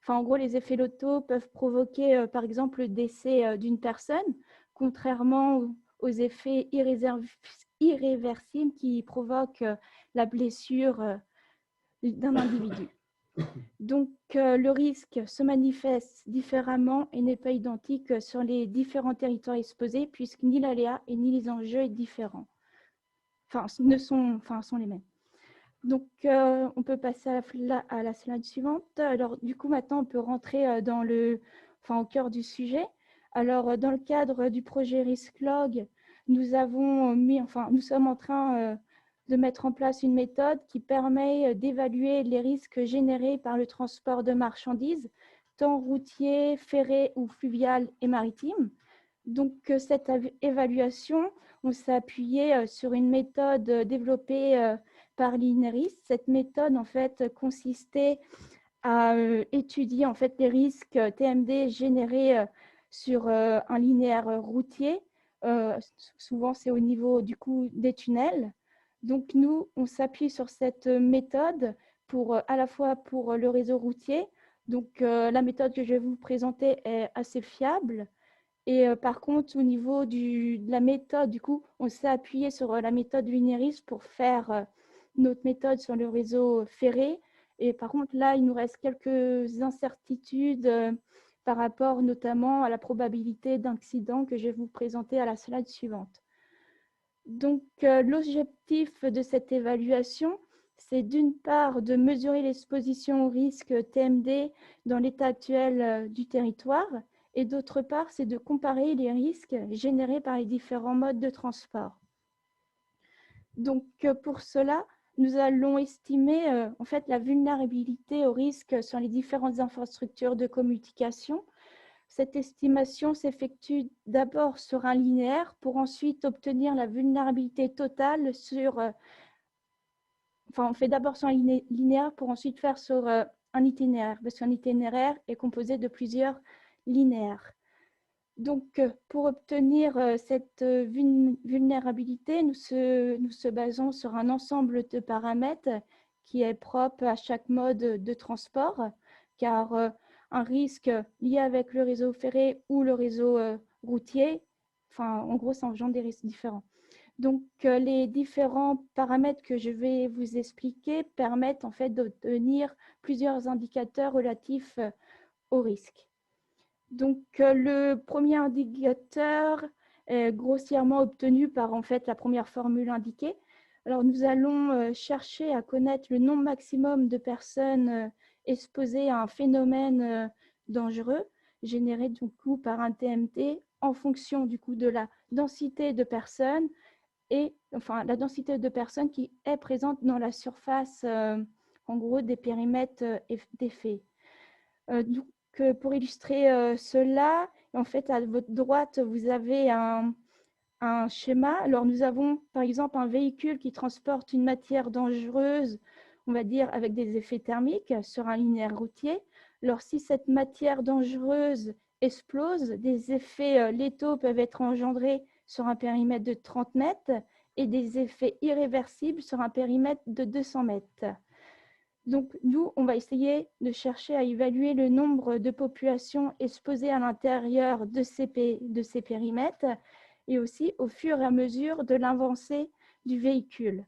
en gros, les effets létaux peuvent provoquer par exemple le décès d'une personne, contrairement aux effets irréversibles qui provoquent la blessure d'un individu. Donc, le risque se manifeste différemment et n'est pas identique sur les différents territoires exposés, puisque ni l'aléa et ni les enjeux sont différents. Sont les mêmes. Donc, on peut passer à la slide suivante. Alors, du coup, maintenant, on peut rentrer au cœur du sujet. Alors, dans le cadre du projet RiskLog, nous sommes en train de mettre en place une méthode qui permet d'évaluer les risques générés par le transport de marchandises, tant routier, ferré ou fluvial et maritime. Donc, cette évaluation, on s'est appuyé sur une méthode développée par l'INERIS. Cette méthode, en fait, consistait à étudier en fait, les risques TMD générés sur un linéaire routier. Souvent, c'est au niveau du coup des tunnels. Donc, nous, on s'appuie sur cette méthode à la fois pour le réseau routier. Donc, la méthode que je vais vous présenter est assez fiable. Et par contre, au niveau de la méthode, du coup, on s'est appuyé sur la méthode Linearis pour faire notre méthode sur le réseau ferré. Et par contre, là, il nous reste quelques incertitudes par rapport notamment à la probabilité d'accident que je vais vous présenter à la slide suivante. Donc, l'objectif de cette évaluation, c'est d'une part de mesurer l'exposition au risque TMD dans l'état actuel du territoire, et d'autre part, c'est de comparer les risques générés par les différents modes de transport. Donc, pour cela, nous allons estimer en fait la vulnérabilité au risque sur les différentes infrastructures de communication. Cette estimation s'effectue d'abord sur un linéaire pour ensuite obtenir la vulnérabilité totale sur on fait d'abord sur un linéaire pour ensuite faire sur un itinéraire, parce qu'un itinéraire est composé de plusieurs linéaires. Donc, pour obtenir cette vulnérabilité, nous se basons sur un ensemble de paramètres qui est propre à chaque mode de transport, car un risque lié avec le réseau ferré ou le réseau routier, en gros, ça engendre des risques différents. Donc, les différents paramètres que je vais vous expliquer permettent en fait d'obtenir plusieurs indicateurs relatifs au risque. Donc, le premier indicateur est grossièrement obtenu par en fait la première formule indiquée. Alors, nous allons chercher à connaître le nombre maximum de personnes exposées à un phénomène dangereux généré du coup par un TMT en fonction du coup de la densité de personnes et la densité de personnes qui est présente dans la surface, en gros, des périmètres d'effet. Donc, pour illustrer cela, en fait, à votre droite, vous avez un schéma. Alors, nous avons, par exemple, un véhicule qui transporte une matière dangereuse, on va dire, avec des effets thermiques sur un linéaire routier. Alors, si cette matière dangereuse explose, des effets létaux peuvent être engendrés sur un périmètre de 30 mètres et des effets irréversibles sur un périmètre de 200 mètres. Donc, nous, on va essayer de chercher à évaluer le nombre de populations exposées à l'intérieur de ces périmètres et aussi au fur et à mesure de l'avancée du véhicule.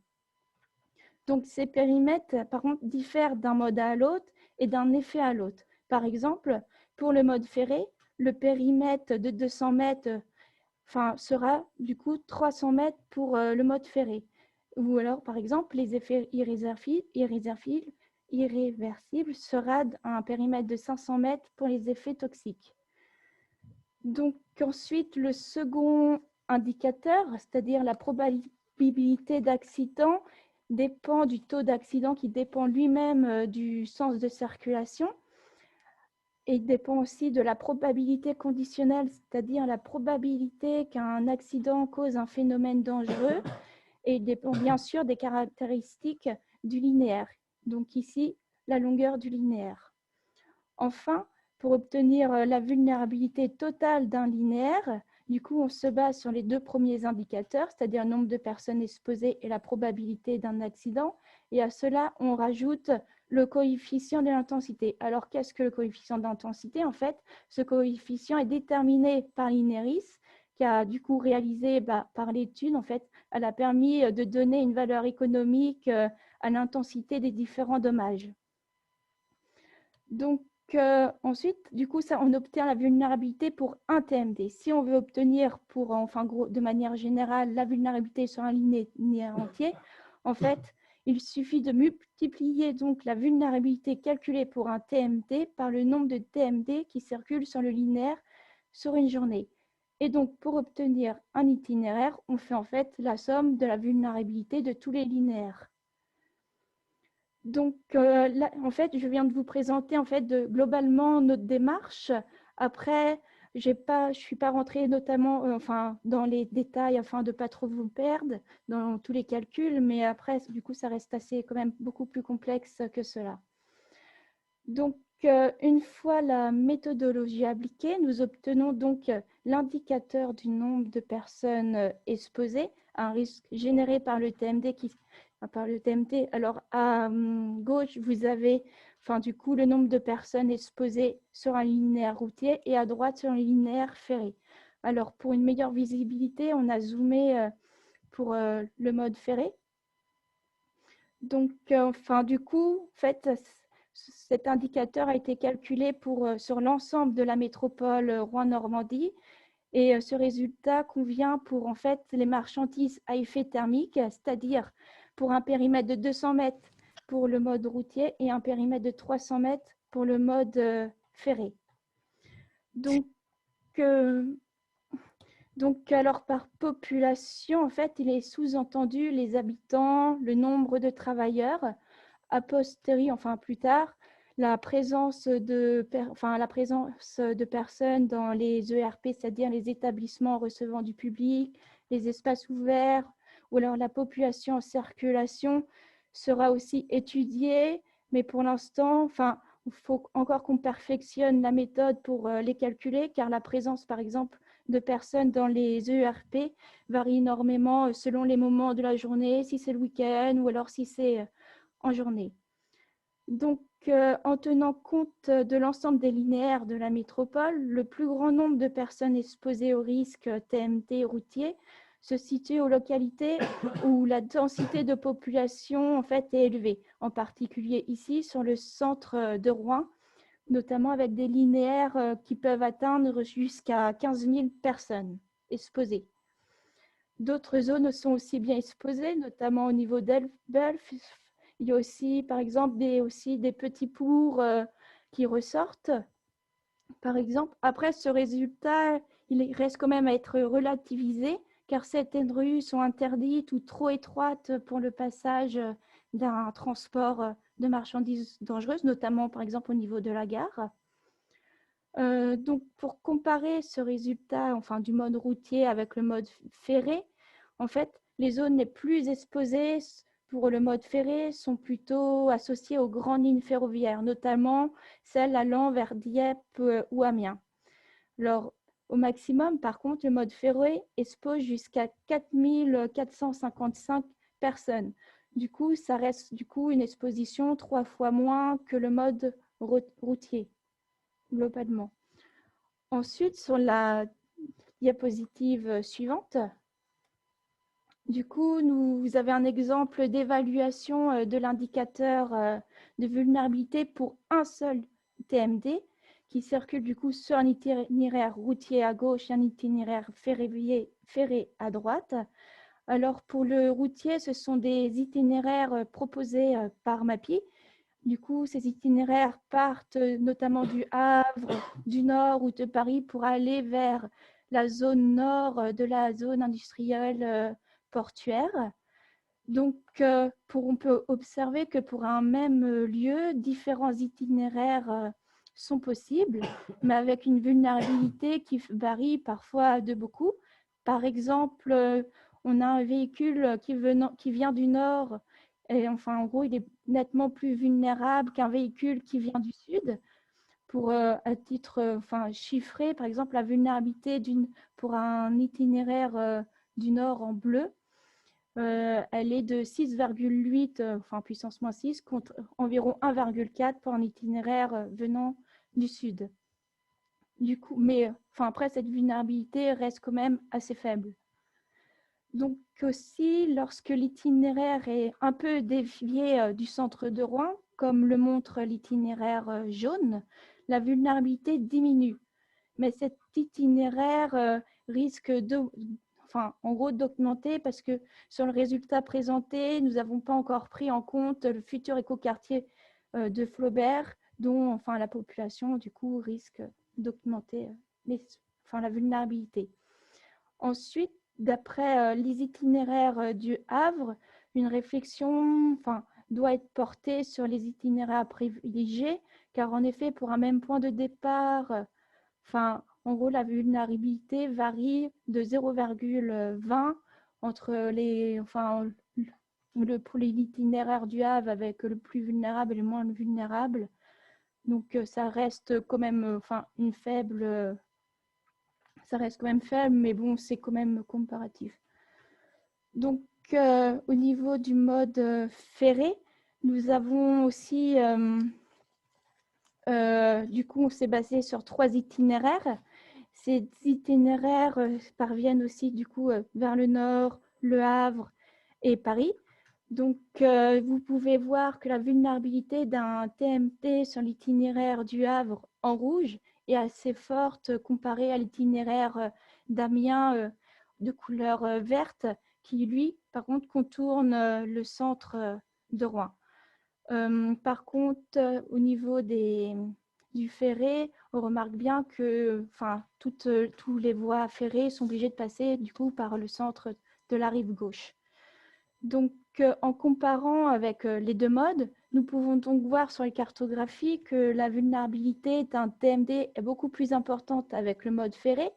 Donc, ces périmètres, par contre, diffèrent d'un mode à l'autre et d'un effet à l'autre. Par exemple, pour le mode ferré, le périmètre de 200 mètres sera du coup 300 mètres pour le mode ferré. Ou alors, par exemple, les effets irréversible sera un périmètre de 500 mètres pour les effets toxiques. Donc ensuite, le second indicateur, c'est-à-dire la probabilité d'accident, dépend du taux d'accident qui dépend lui-même du sens de circulation et dépend aussi de la probabilité conditionnelle, c'est-à-dire la probabilité qu'un accident cause un phénomène dangereux et dépend bien sûr des caractéristiques du linéaire. Donc ici, la longueur du linéaire. Enfin, pour obtenir la vulnérabilité totale d'un linéaire, du coup, on se base sur les deux premiers indicateurs, c'est-à-dire le nombre de personnes exposées et la probabilité d'un accident. Et à cela, on rajoute le coefficient de l'intensité. Alors, qu'est-ce que le coefficient d'intensité? En fait, ce coefficient est déterminé par l'INERIS, qui a du coup réalisé par l'étude, en fait, elle a permis de donner une valeur économique à l'intensité des différents dommages. Donc, ensuite, du coup, on obtient la vulnérabilité pour un TMD. Si on veut obtenir de manière générale, la vulnérabilité sur un linéaire entier, en fait, il suffit de multiplier donc la vulnérabilité calculée pour un TMD par le nombre de TMD qui circulent sur le linéaire sur une journée. Et donc, pour obtenir un itinéraire, on fait en fait la somme de la vulnérabilité de tous les linéaires. Donc, là, en fait, je viens de vous présenter en fait globalement notre démarche. Après, je ne suis pas rentrée notamment dans les détails afin de ne pas trop vous perdre dans tous les calculs, mais après, du coup, ça reste quand même beaucoup plus complexe que cela. Donc, une fois la méthodologie appliquée, nous obtenons donc l'indicateur du nombre de personnes exposées à un risque généré par le TMD Alors, à gauche, vous avez du coup le nombre de personnes exposées sur un linéaire routier et à droite sur un linéaire ferré. Alors, pour une meilleure visibilité, on a zoomé pour le mode ferré. Donc, du coup, en fait, cet indicateur a été calculé sur l'ensemble de la métropole Rouen-Normandie et ce résultat convient pour en fait les marchandises à effet thermique, c'est-à-dire pour un périmètre de 200 mètres pour le mode routier et un périmètre de 300 mètres pour le mode ferré. Donc, Donc, alors par population, en fait, il est sous-entendu les habitants, le nombre de travailleurs, a posteriori, enfin plus tard, la présence de personnes dans les ERP, c'est-à-dire les établissements recevant du public, les espaces ouverts, ou alors la population en circulation sera aussi étudiée, mais pour l'instant, enfin, il faut encore qu'on perfectionne la méthode pour les calculer, car la présence, par exemple, de personnes dans les ERP varie énormément selon les moments de la journée, si c'est le week-end ou alors si c'est en journée. Donc, en tenant compte de l'ensemble des linéaires de la métropole, le plus grand nombre de personnes exposées au risque TMT routier se situe aux localités où la densité de population en fait, est élevée, en particulier ici sur le centre de Rouen, notamment avec des linéaires qui peuvent atteindre jusqu'à 15 000 personnes exposées. D'autres zones sont aussi bien exposées, notamment au niveau d'Elbeuf. Il y a aussi, par exemple, des petits pours qui ressortent. Par exemple, après ce résultat, il reste quand même à être relativisé, car certaines rues sont interdites ou trop étroites pour le passage d'un transport de marchandises dangereuses, notamment par exemple au niveau de la gare. Donc, pour comparer ce résultat du mode routier avec le mode ferré, en fait, les zones les plus exposées pour le mode ferré sont plutôt associées aux grandes lignes ferroviaires, notamment celles allant vers Dieppe ou Amiens. Alors, au maximum, par contre, le mode ferré expose jusqu'à 4 455 personnes. Du coup, ça reste une exposition 3 fois moins que le mode routier, globalement. Ensuite, sur la diapositive suivante, du coup, vous avez un exemple d'évaluation de l'indicateur de vulnérabilité pour un seul TMD qui circule du coup sur un itinéraire routier à gauche et un itinéraire ferré à droite. Alors, pour le routier, ce sont des itinéraires proposés par MAPI. Du coup, ces itinéraires partent notamment du Havre, du Nord ou de Paris pour aller vers la zone nord de la zone industrielle portuaire. Donc, on peut observer que pour un même lieu, différents itinéraires sont possibles, mais avec une vulnérabilité qui varie parfois de beaucoup. Par exemple, on a un véhicule qui vient du nord, et en gros, il est nettement plus vulnérable qu'un véhicule qui vient du sud. Pour, à titre chiffré, par exemple, la vulnérabilité pour un itinéraire du nord en bleu, elle est de 6,8 puissance moins 6 contre environ 1,4 pour un itinéraire venant du sud. Du coup, mais après, cette vulnérabilité reste quand même assez faible. Donc aussi, lorsque l'itinéraire est un peu dévié du centre de Rouen, comme le montre l'itinéraire jaune, la vulnérabilité diminue. Mais cet itinéraire risque d'augmenter parce que sur le résultat présenté, nous n'avons pas encore pris en compte le futur écoquartier de Flaubert, dont la population du coup risque d'augmenter la vulnérabilité. Ensuite, d'après les itinéraires du Havre, une réflexion doit être portée sur les itinéraires privilégiés, car en effet, pour un même point de départ, en gros, la vulnérabilité varie de 0,20 entre pour l'itinéraire du Havre avec le plus vulnérable et le moins vulnérable. Donc, ça reste quand même faible, mais bon, c'est quand même comparatif. Donc, au niveau du mode ferré, nous avons aussi, du coup, on s'est basé sur 3 itinéraires. Ces itinéraires parviennent aussi du coup vers le nord, Le Havre et Paris. Donc, vous pouvez voir que la vulnérabilité d'un TMT sur l'itinéraire du Havre en rouge est assez forte comparée à l'itinéraire d'Amiens de couleur verte qui, lui, par contre, contourne le centre de Rouen. Par contre, au niveau des du ferré, on remarque bien que toutes les voies ferrées sont obligées de passer du coup par le centre de la rive gauche. Donc, en comparant avec les deux modes, nous pouvons donc voir sur les cartographies que la vulnérabilité d'un TMD est beaucoup plus importante avec le mode ferré,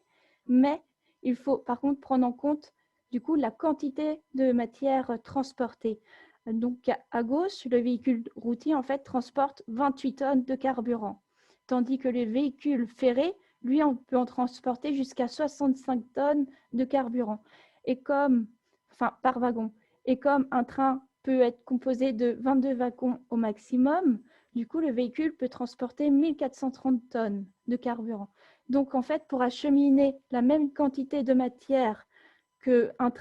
mais il faut par contre prendre en compte du coup la quantité de matière transportée. Donc, à gauche, le véhicule routier en fait transporte 28 tonnes de carburant, tandis que le véhicule ferré, lui, on peut en transporter jusqu'à 65 tonnes de carburant. Et par wagon. Et comme un train peut être composé de 22 wagons au maximum, du coup, le véhicule peut transporter 1430 tonnes de carburant. Donc, en fait, pour acheminer la même quantité de matière qu'un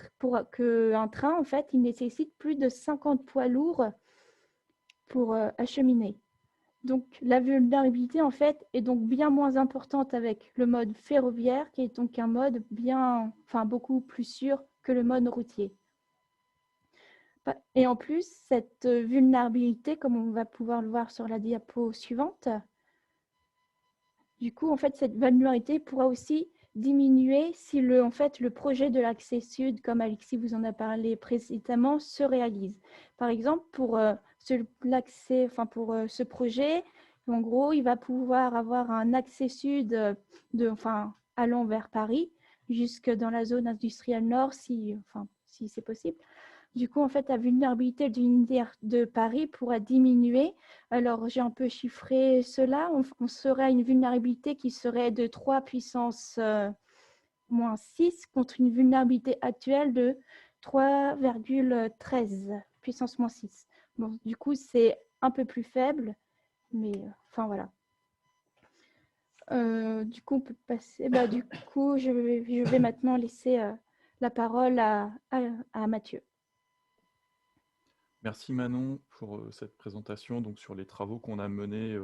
train, en fait, il nécessite plus de 50 poids lourds pour acheminer. Donc, la vulnérabilité, en fait, est donc bien moins importante avec le mode ferroviaire, qui est donc un mode beaucoup plus sûr que le mode routier. Et en plus, cette vulnérabilité, comme on va pouvoir le voir sur la diapo suivante, du coup, en fait, cette vulnérabilité pourra aussi diminuer si le projet de l'accès sud, comme Alexis vous en a parlé précédemment, se réalise. Par exemple, pour ce projet, en gros, il va pouvoir avoir un accès sud allant vers Paris, jusque dans la zone industrielle nord, si c'est possible. Du coup, en fait, la vulnérabilité de l'unité de Paris pourra diminuer. Alors, j'ai un peu chiffré cela. On serait à une vulnérabilité qui serait de 3 puissance moins 6 contre une vulnérabilité actuelle de 3,13 puissance moins 6. Bon, du coup, c'est un peu plus faible, mais voilà. Du coup, on peut passer. Du coup, je vais maintenant laisser la parole à Mathieu. Merci Manon pour cette présentation donc, sur les travaux qu'on a menés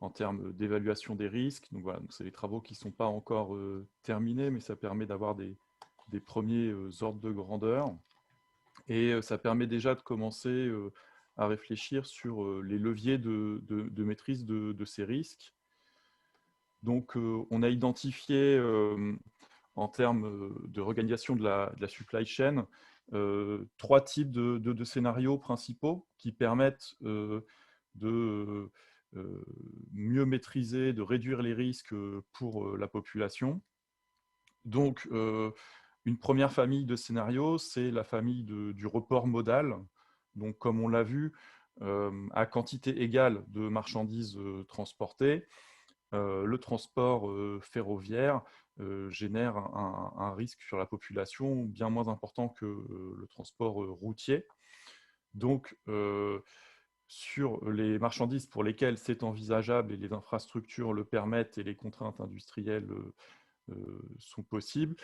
en termes d'évaluation des risques. Donc voilà, c'est les travaux qui ne sont pas encore terminés, mais ça permet d'avoir des premiers ordres de grandeur. Et ça permet déjà de commencer à réfléchir sur les leviers de maîtrise de ces risques. Donc on a identifié en termes de réorganisation de la supply chain, 3 types de scénarios principaux qui permettent de mieux maîtriser, de réduire les risques pour la population. Donc, une première famille de scénarios, c'est la famille du report modal. Donc, comme on l'a vu, à quantité égale de marchandises transportées, le transport ferroviaire génère un risque sur la population bien moins important que le transport routier. Donc, sur les marchandises pour lesquelles c'est envisageable et les infrastructures le permettent et les contraintes industrielles sont possibles,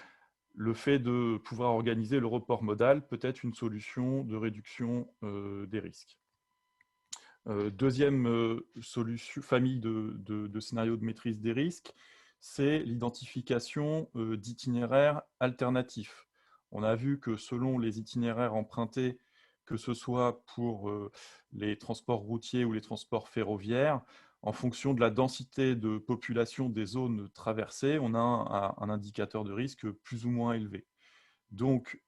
le fait de pouvoir organiser le report modal peut être une solution de réduction des risques. Deuxième famille de scénarios de maîtrise des risques, c'est l'identification d'itinéraires alternatifs. On a vu que selon les itinéraires empruntés, que ce soit pour les transports routiers ou les transports ferroviaires, en fonction de la densité de population des zones traversées, on a un indicateur de risque plus ou moins élevé. Donc,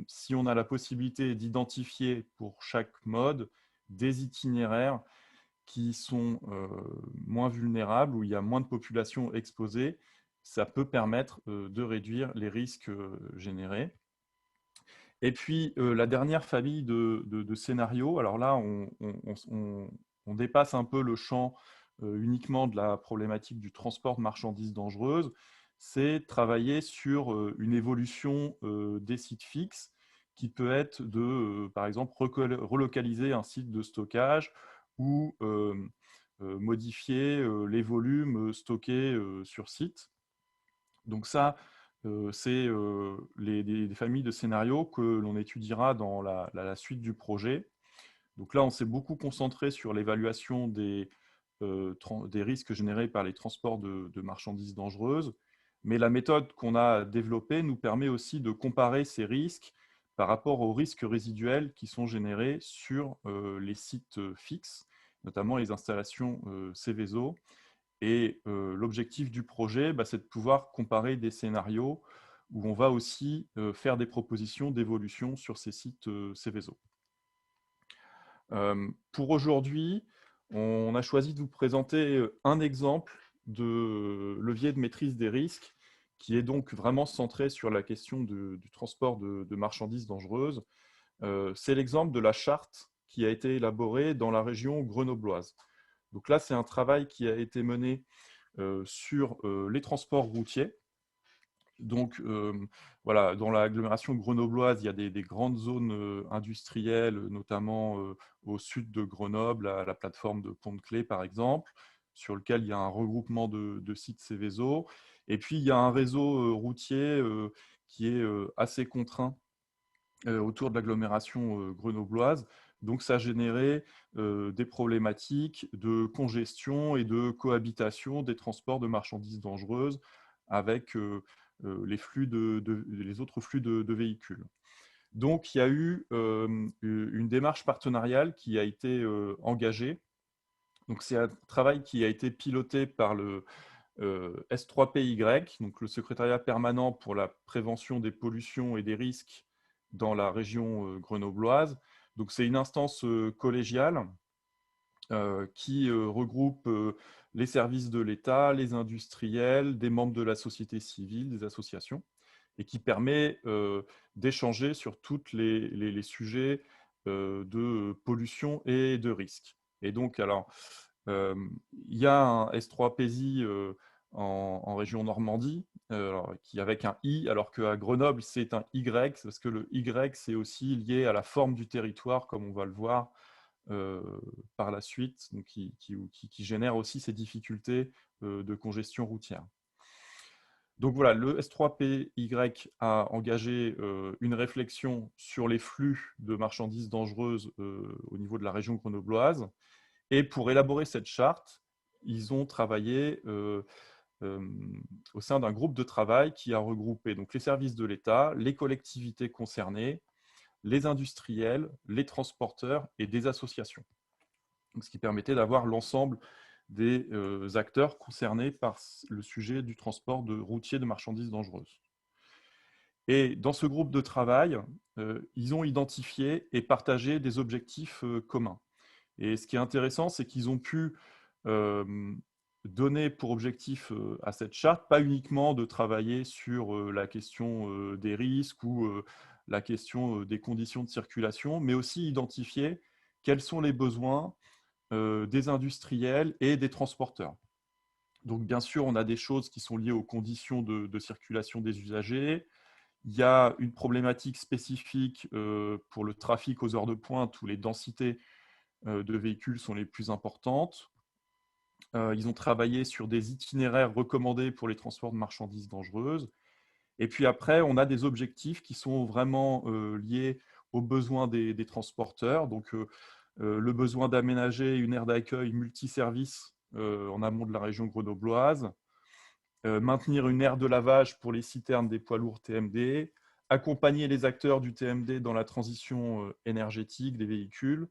si on a la possibilité d'identifier pour chaque mode des itinéraires qui sont moins vulnérables, où il y a moins de population exposée, ça peut permettre de réduire les risques générés. Et puis, la dernière famille de scénarios, alors là, on dépasse un peu le champ uniquement de la problématique du transport de marchandises dangereuses, c'est travailler sur une évolution des sites fixes qui peut être de, par exemple, relocaliser un site de stockage ou modifier les volumes stockés sur site. Donc ça, c'est des familles de scénarios que l'on étudiera dans la suite du projet. Donc là, on s'est beaucoup concentré sur l'évaluation des risques générés par les transports de marchandises dangereuses. Mais la méthode qu'on a développée nous permet aussi de comparer ces risques par rapport aux risques résiduels qui sont générés sur les sites fixes, notamment les installations Céveso. Et l'objectif du projet, c'est de pouvoir comparer des scénarios où on va aussi faire des propositions d'évolution sur ces sites Céveso. Pour aujourd'hui, on a choisi de vous présenter un exemple de levier de maîtrise des risques qui est donc vraiment centré sur la question du transport de marchandises dangereuses. C'est l'exemple de la charte qui a été élaborée dans la région grenobloise. Donc là, c'est un travail qui a été mené sur les transports routiers. Donc, voilà, dans l'agglomération grenobloise, il y a des grandes zones industrielles, notamment au sud de Grenoble, à la plateforme de Pont-de-Clé, par exemple, sur lequel il y a un regroupement de sites Céveso. Et puis, il y a un réseau routier qui est assez contraint autour de l'agglomération grenobloise. Donc, ça a généré des problématiques de congestion et de cohabitation des transports de marchandises dangereuses avec les autres flux de véhicules. Donc, il y a eu une démarche partenariale qui a été engagée. Donc, c'est un travail qui a été piloté par le S3PY, donc le secrétariat permanent pour la prévention des pollutions et des risques dans la région grenobloise. Donc, c'est une instance collégiale qui regroupe les services de l'État, les industriels, des membres de la société civile, des associations, et qui permet d'échanger sur tous les sujets de pollution et de risque. Et donc, alors, il y a un S3PSI en région Normandie, qui avec un I, alors qu'à Grenoble, c'est un Y, parce que le Y, c'est aussi lié à la forme du territoire, comme on va le voir par la suite, donc qui génère aussi ces difficultés de congestion routière. Donc voilà, le S3PY a engagé une réflexion sur les flux de marchandises dangereuses au niveau de la région grenobloise. Et pour élaborer cette charte, ils ont travaillé au sein d'un groupe de travail qui a regroupé donc, les services de l'État, les collectivités concernées, les industriels, les transporteurs et des associations. Donc, ce qui permettait d'avoir l'ensemble des acteurs concernés par le sujet du transport de routier de marchandises dangereuses. Et dans ce groupe de travail, ils ont identifié et partagé des objectifs communs. Et ce qui est intéressant, c'est qu'ils ont pu donner pour objectif à cette charte, pas uniquement de travailler sur la question des risques ou la question des conditions de circulation, mais aussi identifier quels sont les besoins des industriels et des transporteurs. Donc, bien sûr, on a des choses qui sont liées aux conditions de circulation des usagers. Il y a une problématique spécifique pour le trafic aux heures de pointe où les densités de véhicules sont les plus importantes. Ils ont travaillé sur des itinéraires recommandés pour les transports de marchandises dangereuses. Et puis après, on a des objectifs qui sont vraiment liés aux besoins des transporteurs. Donc, le besoin d'aménager une aire d'accueil multiservice en amont de la région grenobloise, maintenir une aire de lavage pour les citernes des poids lourds TMD, accompagner les acteurs du TMD dans la transition énergétique des véhicules,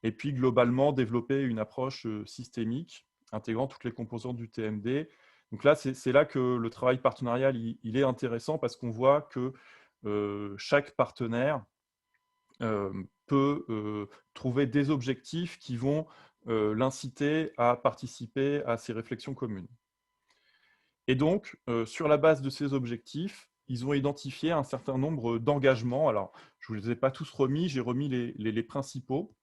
et puis globalement développer une approche systémique intégrant toutes les composantes du TMD. Donc là, c'est là que le travail partenarial il est intéressant parce qu'on voit que chaque partenaire peut trouver des objectifs qui vont l'inciter à participer à ces réflexions communes. Et donc, sur la base de ces objectifs, ils ont identifié un certain nombre d'engagements. Alors, je ne vous les ai pas tous remis, j'ai remis les principaux.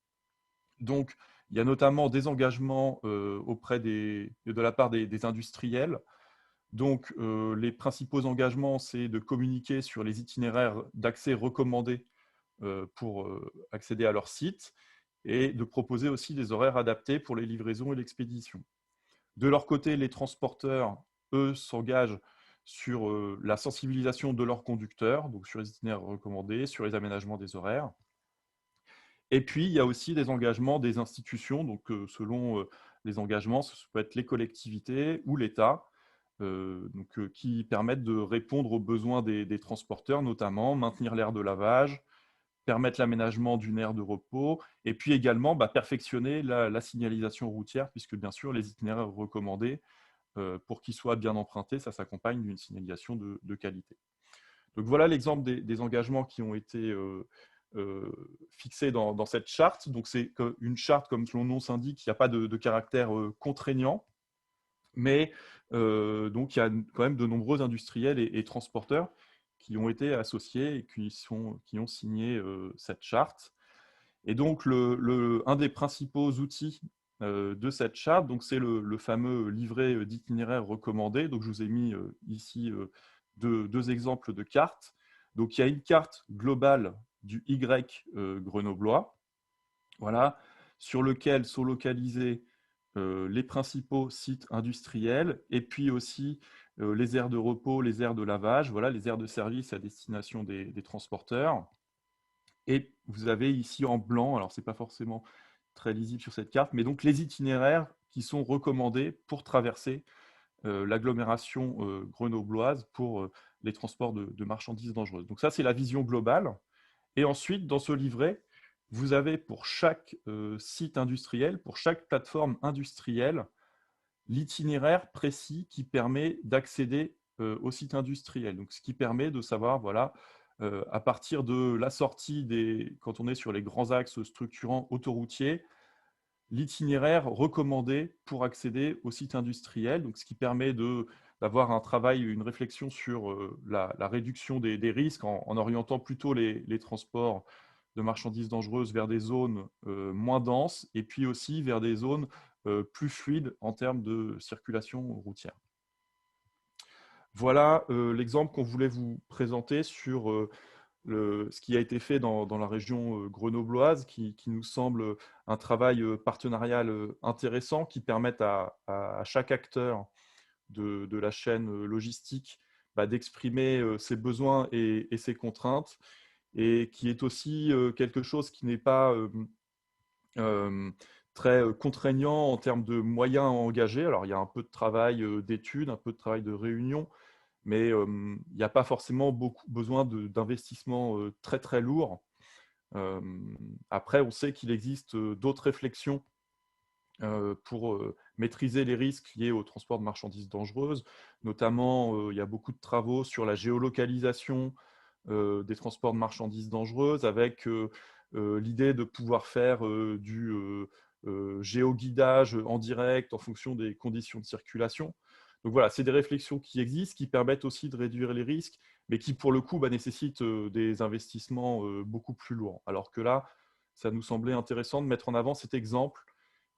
Donc, il y a notamment des engagements auprès de la part des industriels. Donc, les principaux engagements, c'est de communiquer sur les itinéraires d'accès recommandés pour accéder à leur site et de proposer aussi des horaires adaptés pour les livraisons et l'expédition. De leur côté, les transporteurs, eux, s'engagent sur la sensibilisation de leurs conducteurs, donc sur les itinéraires recommandés, sur les aménagements des horaires. Et puis, il y a aussi des engagements des institutions. Donc, selon les engagements, ce peut être les collectivités ou l'État, qui permettent de répondre aux besoins des transporteurs, notamment maintenir l'aire de lavage, permettre l'aménagement d'une aire de repos, et puis également perfectionner la signalisation routière, puisque bien sûr les itinéraires recommandés, pour qu'ils soient bien empruntés, ça s'accompagne d'une signalisation de qualité. Donc voilà l'exemple des engagements qui ont été fixés dans cette charte. Donc c'est une charte, comme son nom s'indique, il n'y a pas de caractère contraignant, mais donc il y a quand même de nombreux industriels et transporteurs qui ont été associés et qui ont signé cette charte. Et donc, un des principaux outils de cette charte, c'est le fameux livret d'itinéraire recommandé. Donc, je vous ai mis ici deux exemples de cartes. Donc, il y a une carte globale du Y grenoblois, voilà, sur lequel sont localisés les principaux sites industriels, et puis aussi les aires de repos, les aires de lavage, voilà, les aires de service à destination des transporteurs. Et vous avez ici en blanc, alors ce n'est pas forcément très lisible sur cette carte, mais donc les itinéraires qui sont recommandés pour traverser l'agglomération grenobloise pour les transports de marchandises dangereuses. Donc ça, c'est la vision globale. Et ensuite, dans ce livret, vous avez pour chaque site industriel, pour chaque plateforme industrielle, l'itinéraire précis qui permet d'accéder au site industriel. Donc, ce qui permet de savoir, voilà, à partir de la sortie, quand on est sur les grands axes structurants autoroutiers, l'itinéraire recommandé pour accéder au site industriel. Donc, ce qui permet d'avoir un travail, une réflexion sur la réduction des risques en orientant plutôt les transports de marchandises dangereuses vers des zones moins denses, et puis aussi vers des zones plus fluides en termes de circulation routière. Voilà l'exemple qu'on voulait vous présenter sur ce qui a été fait dans la région grenobloise, qui nous semble un travail partenarial intéressant, qui permet à chaque acteur de la chaîne logistique d'exprimer ses besoins et ses contraintes, et qui est aussi quelque chose qui n'est pas très contraignant en termes de moyens à engager. Alors, il y a un peu de travail d'études, un peu de travail de réunion, mais il n'y a pas forcément besoin d'investissements très, très lourds. Après, on sait qu'il existe d'autres réflexions pour maîtriser les risques liés au transport de marchandises dangereuses. Notamment, il y a beaucoup de travaux sur la géolocalisation des transports de marchandises dangereuses, avec l'idée de pouvoir faire du géoguidage en direct en fonction des conditions de circulation. Donc voilà, c'est des réflexions qui existent, qui permettent aussi de réduire les risques, mais qui pour le coup nécessitent des investissements beaucoup plus lourds. Alors que là, ça nous semblait intéressant de mettre en avant cet exemple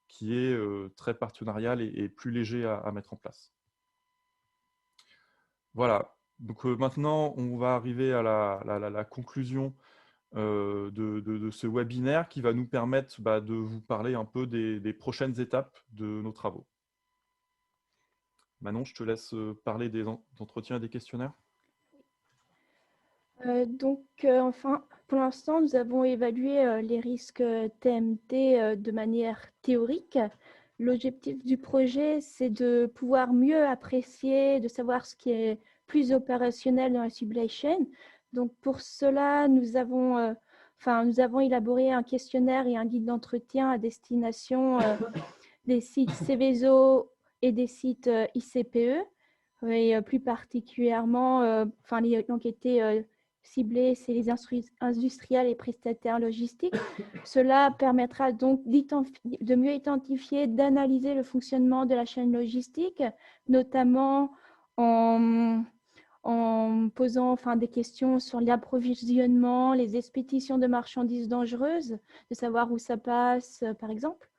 qui est très partenarial et plus léger à mettre en place. Voilà, donc maintenant on va arriver à la conclusion de ce webinaire, qui va nous permettre de vous parler un peu des prochaines étapes de nos travaux. Manon, je te laisse parler des entretiens et des questionnaires. Enfin, pour l'instant, nous avons évalué les risques TMT de manière théorique. L'objectif du projet, c'est de pouvoir mieux apprécier, de savoir ce qui est plus opérationnel dans la supply chain. Donc, pour cela, nous avons élaboré un questionnaire et un guide d'entretien à destination des sites Céveso et des sites ICPE. Et plus particulièrement, les enquêtés ciblés, c'est les industriels et prestataires logistiques. Cela permettra donc de mieux identifier, d'analyser le fonctionnement de la chaîne logistique, notamment en posant des questions sur l'approvisionnement, les expéditions de marchandises dangereuses, de savoir où ça passe, par exemple,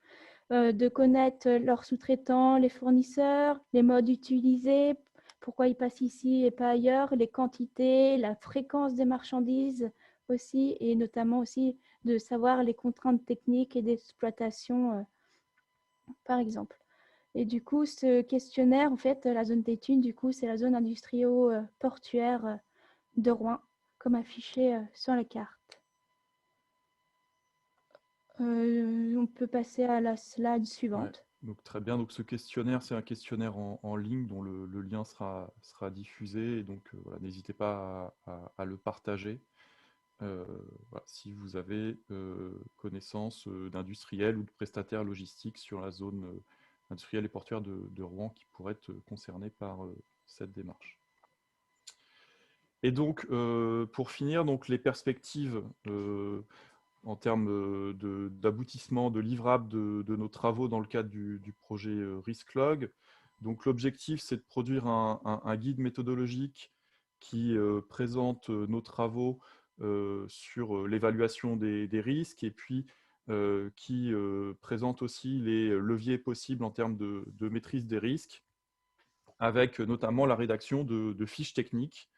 de connaître leurs sous-traitants, les fournisseurs, les modes utilisés, pourquoi ils passent ici et pas ailleurs, les quantités, la fréquence des marchandises aussi, et notamment aussi de savoir les contraintes techniques et d'exploitation, par exemple. Et du coup, ce questionnaire, en fait, la zone d'étude, du coup, c'est la zone industrielle-portuaire de Rouen, comme affiché sur la carte. On peut passer à la slide suivante. Ouais, donc très bien. Donc ce questionnaire, c'est un questionnaire en ligne dont le lien sera diffusé. Et donc voilà, n'hésitez pas à le partager. voilà, si vous avez connaissance d'industriels ou de prestataires logistiques sur la zone industrielle et portuaire de Rouen qui pourraient être concernés par cette démarche. Et donc, pour finir, donc, les perspectives en termes d'aboutissement, de livrable de nos travaux dans le cadre du projet RISC-Log. Donc, l'objectif, c'est de produire un guide méthodologique qui présente nos travaux sur l'évaluation des risques et puis qui présente aussi les leviers possibles en termes de maîtrise des risques, avec notamment la rédaction de fiches techniques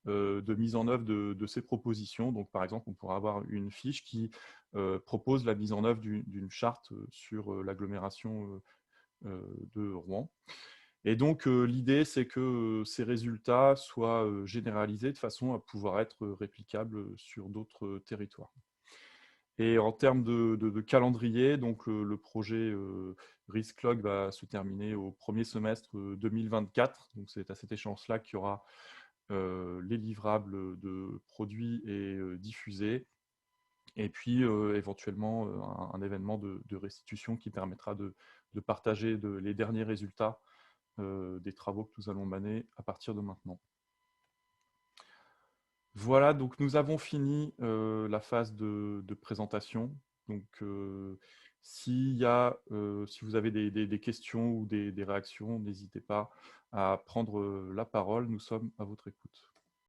de mise en œuvre de ces propositions. Donc, par exemple, on pourra avoir une fiche qui propose la mise en œuvre d'une charte sur l'agglomération de Rouen. Et donc, l'idée, c'est que ces résultats soient généralisés de façon à pouvoir être réplicables sur d'autres territoires. Et en termes de calendrier, donc le projet RISC-Log va se terminer au premier semestre 2024. Donc, c'est à cette échéance-là qu'il y aura les livrables de produits et diffusés, et puis éventuellement un événement de restitution qui permettra de partager les derniers résultats des travaux que nous allons mener à partir de maintenant. Voilà, donc nous avons fini la phase de présentation. Donc, si vous avez des questions ou des réactions, n'hésitez pas à prendre la parole. Nous sommes à votre écoute.